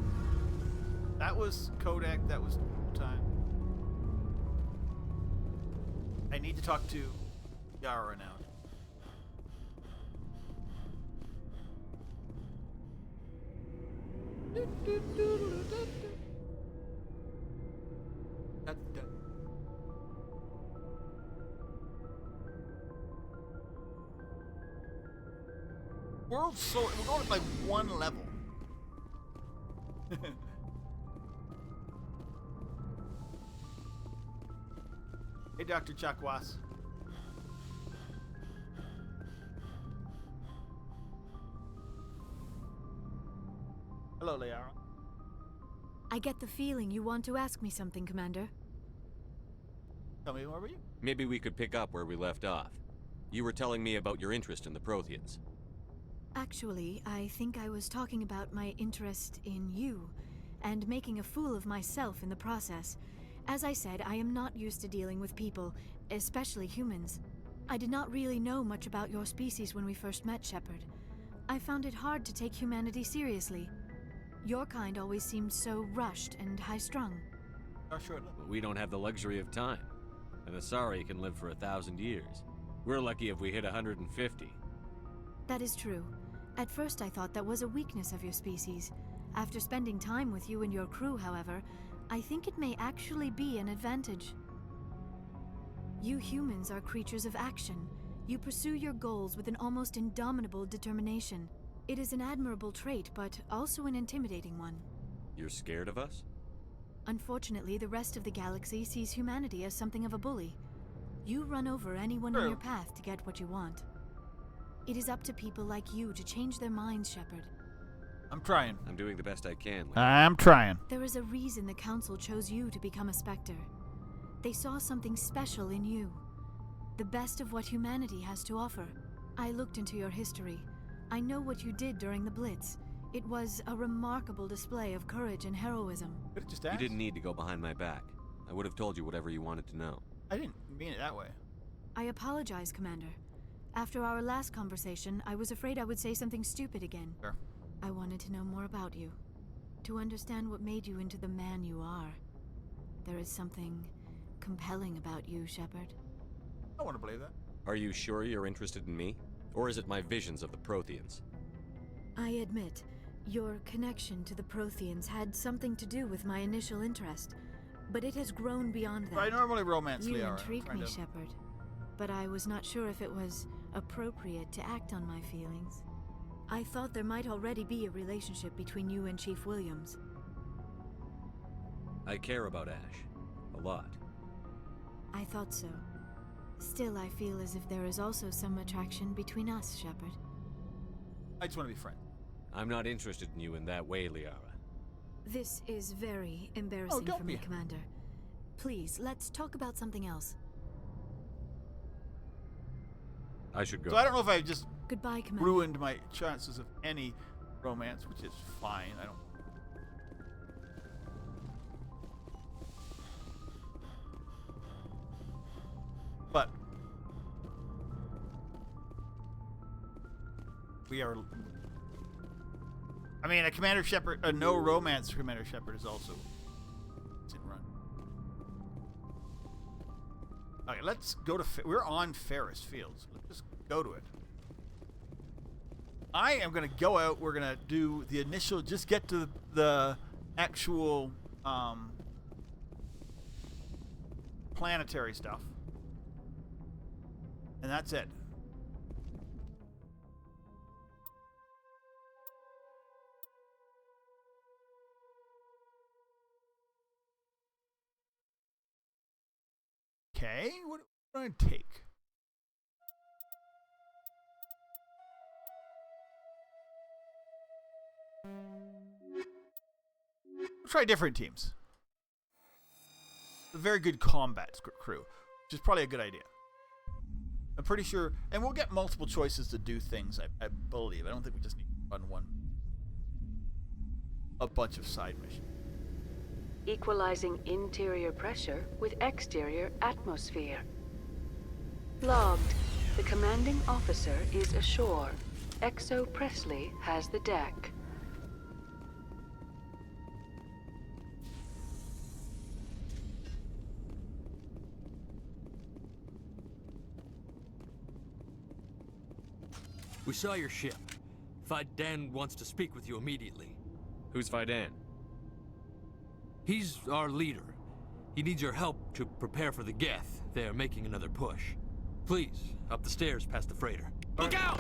That was Kodak. That was time. I need to talk to Yara now. World so we're going up like one level. Hey, Dr. Chakwas. Hello, Liara. I get the feeling you want to ask me something, Commander. Tell me, where were you? Maybe we could pick up where we left off. You were telling me about your interest in the Protheans. Actually, I think I was talking about my interest in you, and making a fool of myself in the process. As I said, I am not used to dealing with people, especially humans. I did not really know much about your species when we first met, Shepard. I found it hard to take humanity seriously. Your kind always seemed so rushed and high-strung. Oh, sure. But we don't have the luxury of time. An Asari can live for 1,000 years. We're lucky if we hit 150. That is true. At first I thought that was a weakness of your species. After spending time with you and your crew, however, I think it may actually be an advantage. You humans are creatures of action. You pursue your goals with an almost indomitable determination. It is an admirable trait, but also an intimidating one. You're scared of us? Unfortunately, the rest of the galaxy sees humanity as something of a bully. You run over anyone in your path to get what you want. It is up to people like you to change their minds, Shepard. I'm trying. I'm doing the best I can. I'm trying. There is a reason the Council chose you to become a Spectre. They saw something special in you. The best of what humanity has to offer. I looked into your history. I know what you did during the Blitz. It was a remarkable display of courage and heroism. You didn't need to go behind my back. I would have told you whatever you wanted to know. I didn't mean it that way. I apologize, Commander. After our last conversation, I was afraid I would say something stupid again. Sure. I wanted to know more about you. To understand what made you into the man you are. There is something compelling about you, Shepard. I want to believe that. Are you sure you're interested in me? Or is it my visions of the Protheans? I admit, Your connection to the Protheans had something to do with my initial interest, but it has grown beyond that. I normally romance You Liara. intrigue me, Shepard, but I was not sure if it was appropriate to act on my feelings. I thought there might already be a relationship between you and Chief Williams. I care about Ash. A lot. I thought so. Still, I feel as if there is also some attraction between us, Shepard. I just want to be friends. I'm not interested in you in that way, Liara. This is very embarrassing don't for me, be. Commander. Please, let's talk about something else. I should go. So I don't know if I just Goodbye, Commander. ruined my chances of any romance, which is fine. I don't. But we are. I mean, a Commander Shepard, a no romance Commander Shepard is also it's in run. Okay, let's go to. We're on Feros Fields. Let's just go to it. I am gonna go out. We're gonna do the initial. Just get to the actual planetary stuff, and that's it. Okay, what do I take? We'll try different teams. A very good combat crew, which is probably a good idea. I'm pretty sure, and we'll get multiple choices to do things, I believe. I don't think we just need to run a bunch of side missions. Equalizing interior pressure with exterior atmosphere. Logged. The commanding officer is ashore. Exo Presley has the deck. We saw your ship. Fidan wants to speak with you immediately. Who's Fidan? He's our leader. He needs your help to prepare for the Geth. They're making another push. Please, up the stairs past the freighter. Look out!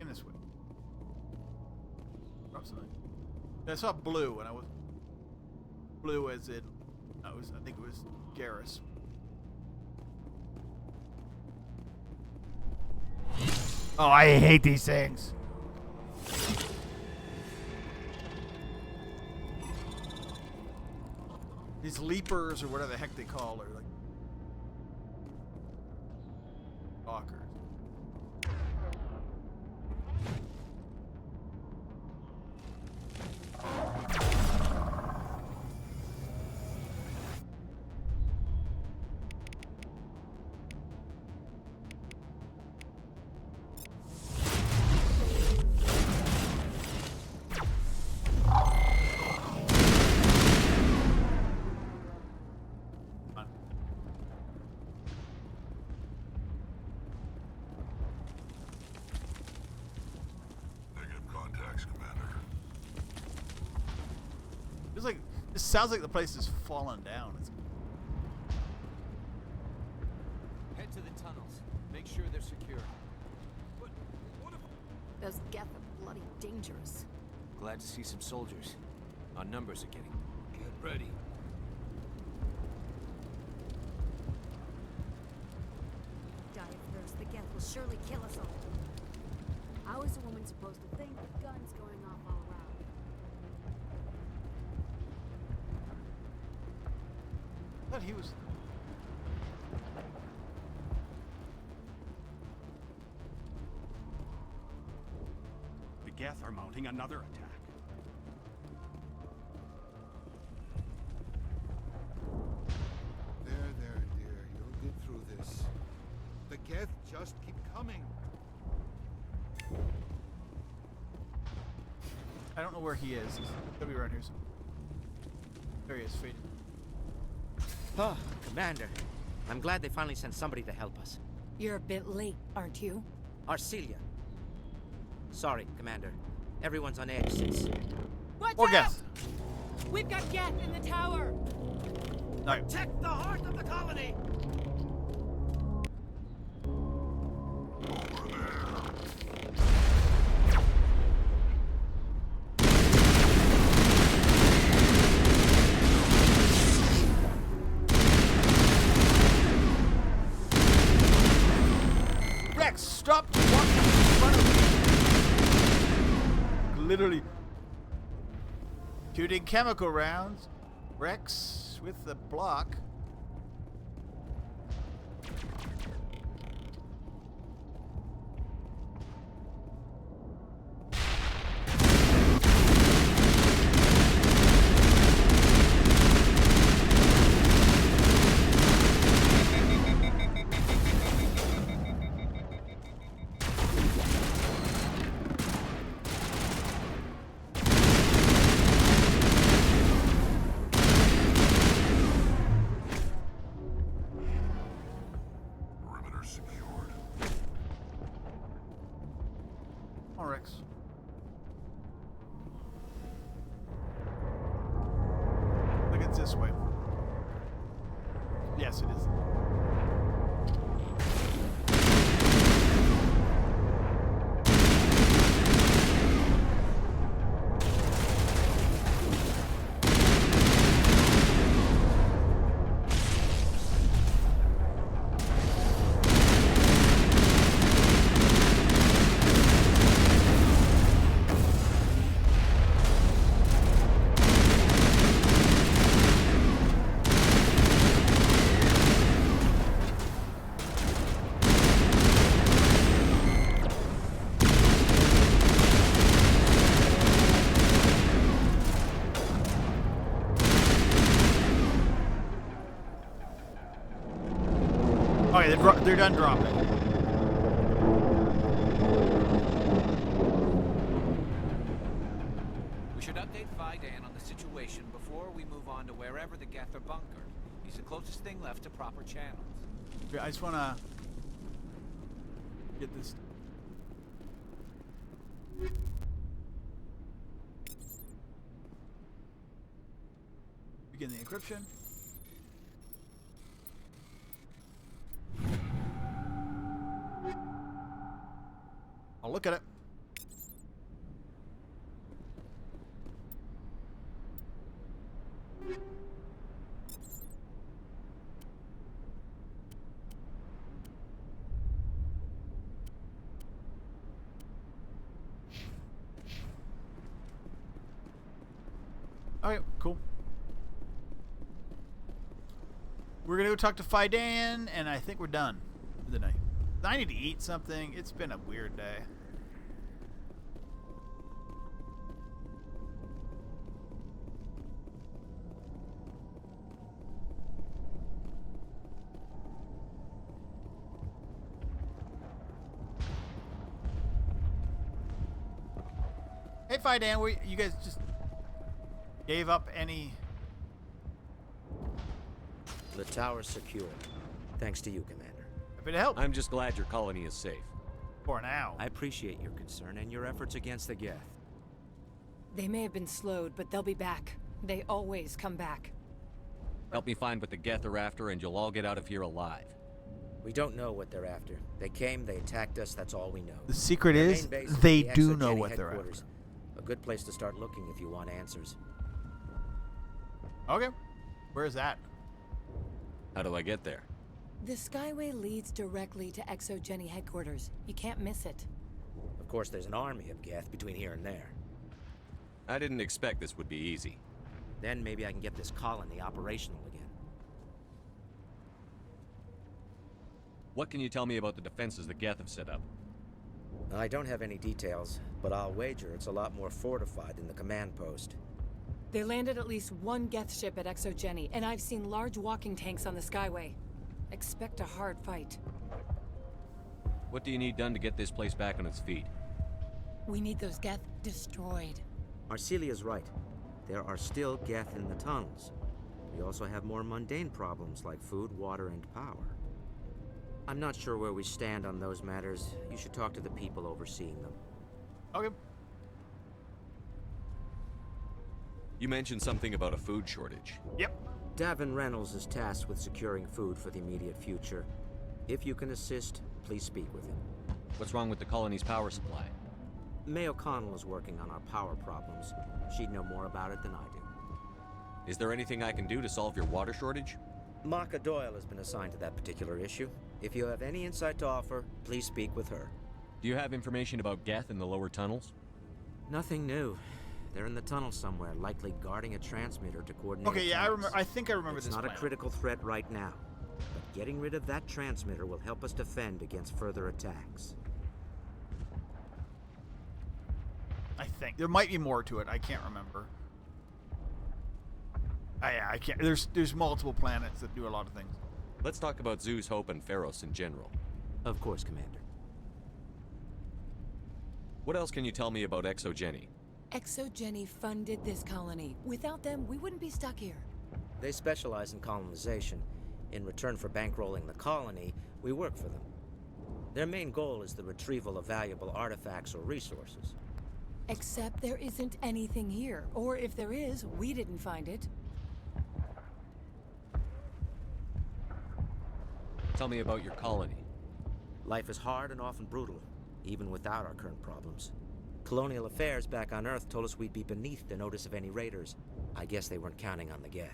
In this way. Drop something. I saw blue, and I was blue as in I think it was Garrus. Oh, I hate these things. These leapers or whatever the heck they call are like stalkers. This sounds like the place is falling down. Head to the tunnels. Make sure they're secure. What if... Those Geth are bloody dangerous. Glad to see some soldiers. Our numbers are getting... Get ready. Die of thirst, the Geth will surely kill us all. How is a woman supposed to think with guns going off all around? I thought he was... The Geth are mounting another attack. There, dear. You'll get through this. The Geth just keep coming. I don't know where he is. He's gotta be around here somewhere. There he is, faded. Oh, Commander. I'm glad they finally sent somebody to help us. You're a bit late, aren't you? Arcelia. Sorry, Commander. Everyone's on edge since... Watch Or out! Geth. We've got Geth in the tower! Alright. Protect the heart of the colony! Rex, stop walking in front of me. Literally. Shooting chemical rounds. Rex with the block. Perimeter secured. Come on, Rex. I think it's this way. Yes, it is. Okay, they're done dropping. We should update Fidan on the situation before we move on to wherever the Geth are bunkered. He's the closest thing left to proper channels. Yeah, I just want to get this. Begin the encryption. I'll look at it. Alright, cool. We're gonna go talk to Fidan, and I think we're done for the night. I need to eat something. It's been a weird day. Hey, Fidan, you guys just gave up any... The tower's secure. Thanks to you, Commander. Happy to help. I'm just glad your colony is safe. For now. I appreciate your concern and your efforts against the Geth. They may have been slowed, but they'll be back. They always come back. Help me find what the Geth are after, and you'll all get out of here alive. We don't know what they're after. They came, they attacked us, that's all we know. The secret Their is main base they the do know Exogeny what they're headquarters. A good place to start looking if you want answers. Okay. Where's that? How do I get there? The Skyway leads directly to ExoGeni headquarters. You can't miss it. Of course, there's an army of Geth between here and there. I didn't expect this would be easy. Then maybe I can get this colony operational again. What can you tell me about the defenses the Geth have set up? I don't have any details, but I'll wager it's a lot more fortified than the command post. They landed at least one Geth ship at ExoGeni, and I've seen large walking tanks on the Skyway. Expect a hard fight. What do you need done to get this place back on its feet? We need those Geth destroyed. Arcelia's right. There are still Geth in the tunnels. We also have more mundane problems like food, water, and power. I'm not sure where we stand on those matters. You should talk to the people overseeing them. Okay. You mentioned something about a food shortage. Yep. Davin Reynolds is tasked with securing food for the immediate future. If you can assist, please speak with him. What's wrong with the colony's power supply? May O'Connell is working on our power problems. She'd know more about it than I do. Is there anything I can do to solve your water shortage? Maka Doyle has been assigned to that particular issue. If you have any insight to offer, please speak with her. Do you have information about Geth in the lower tunnels? Nothing new. They're in the tunnel somewhere, likely guarding a transmitter to coordinate. Okay, yeah, I think I remember it's this. It's not plan. a critical threat right now, but getting rid of that transmitter will help us defend against further attacks. I think there might be more to it. I can't remember. I can't. There's multiple planets that do a lot of things. Let's talk about Zoo's Hope and Feros in general. Of course, Commander. What else can you tell me about ExoGeni? ExoGeni funded this colony. Without them, we wouldn't be stuck here. They specialize in colonization. In return for bankrolling the colony, we work for them. Their main goal is the retrieval of valuable artifacts or resources. Except there isn't anything here. Or if there is, we didn't find it. Tell me about your colony. Life is hard and often brutal, even without our current problems. Colonial affairs back on Earth told us we'd be beneath the notice of any raiders. I guess they weren't counting on the Geth.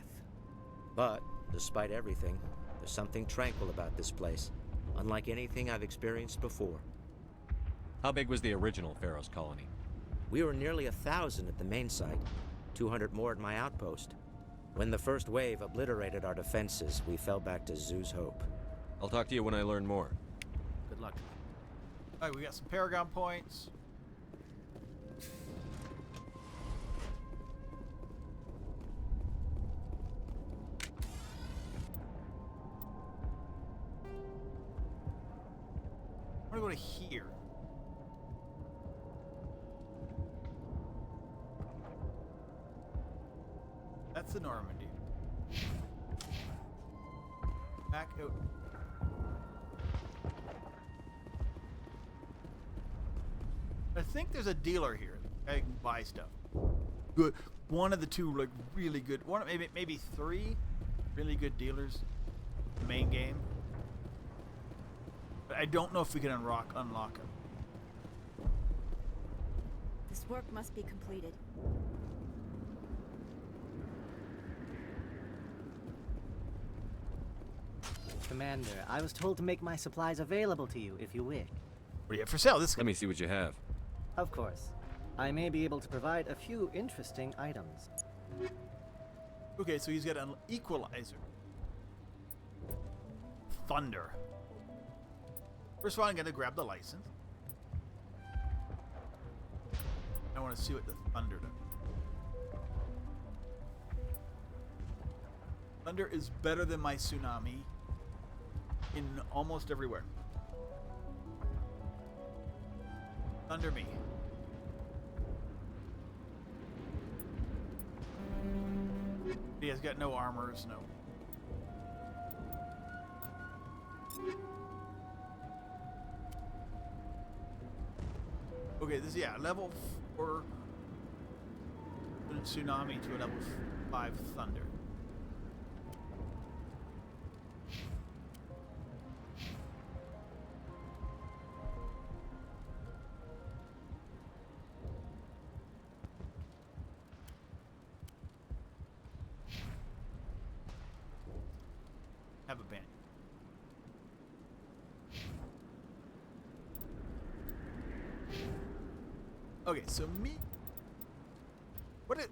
But, despite everything, there's something tranquil about this place, unlike anything I've experienced before. How big was the original Feros colony? We were nearly 1,000 at the main site, 200 more at my outpost. When the first wave obliterated our defenses, we fell back to Zoo's Hope. I'll talk to you when I learn more. Good luck. All right, we got some Paragon points. I'm gonna go to here. That's the Normandy. Back out. I think there's a dealer here. I can buy stuff. Good. One of the two, like, really good. One, maybe three really good dealers. Main game. But I don't know if we can unlock them. This work must be completed. Commander, I was told to make my supplies available to you if you wish. What do you have for sale? Let me see what you have. Of course. I may be able to provide a few interesting items. Okay, so he's got an equalizer. Thunder. First of all, I'm going to grab the license. I want to see what the thunder does. Thunder is better than my tsunami in almost everywhere. Thunder me. He has got no armors, no. Okay, this is, yeah, level 4 tsunami to a level 5 thunder. have a band. Okay, so me.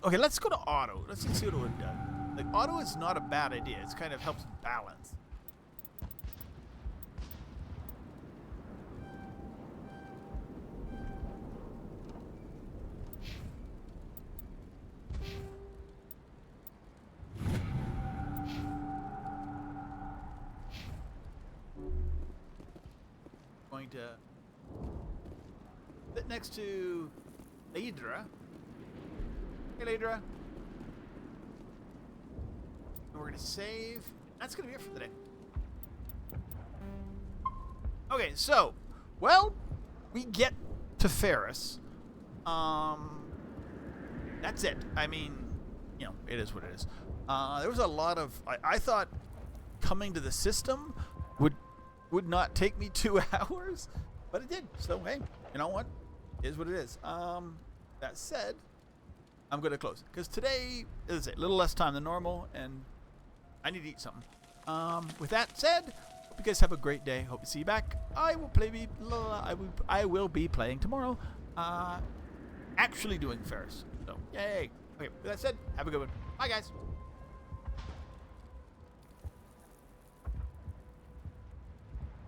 Okay, let's go to auto. Let's see what it would do. Like, auto is not a bad idea. It kind of helps balance. Going to sit next to Lydra. Hey, Lydra. And we're gonna save. That's gonna be it for today. Okay, so, well, we get to Feros. That's it. I mean, you know, it is what it is. There was a lot of. I thought coming to the system would not take me 2 hours, but it did. So hey, you know what? It is what it is. That said, I'm gonna close because today is a little less time than normal, and I need to eat something. With that said, hope you guys have a great day. Hope to see you back. I will be playing tomorrow. Actually doing Feros. So yay. Okay. With that said, have a good one. Bye, guys.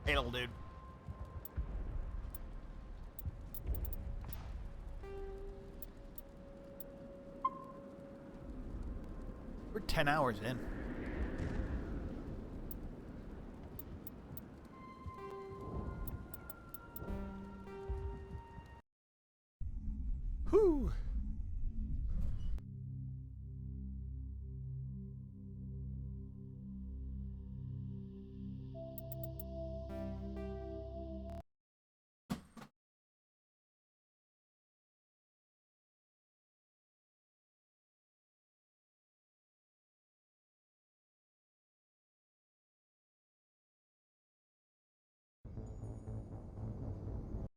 Hey, little dude. We're 10 hours in. Whew.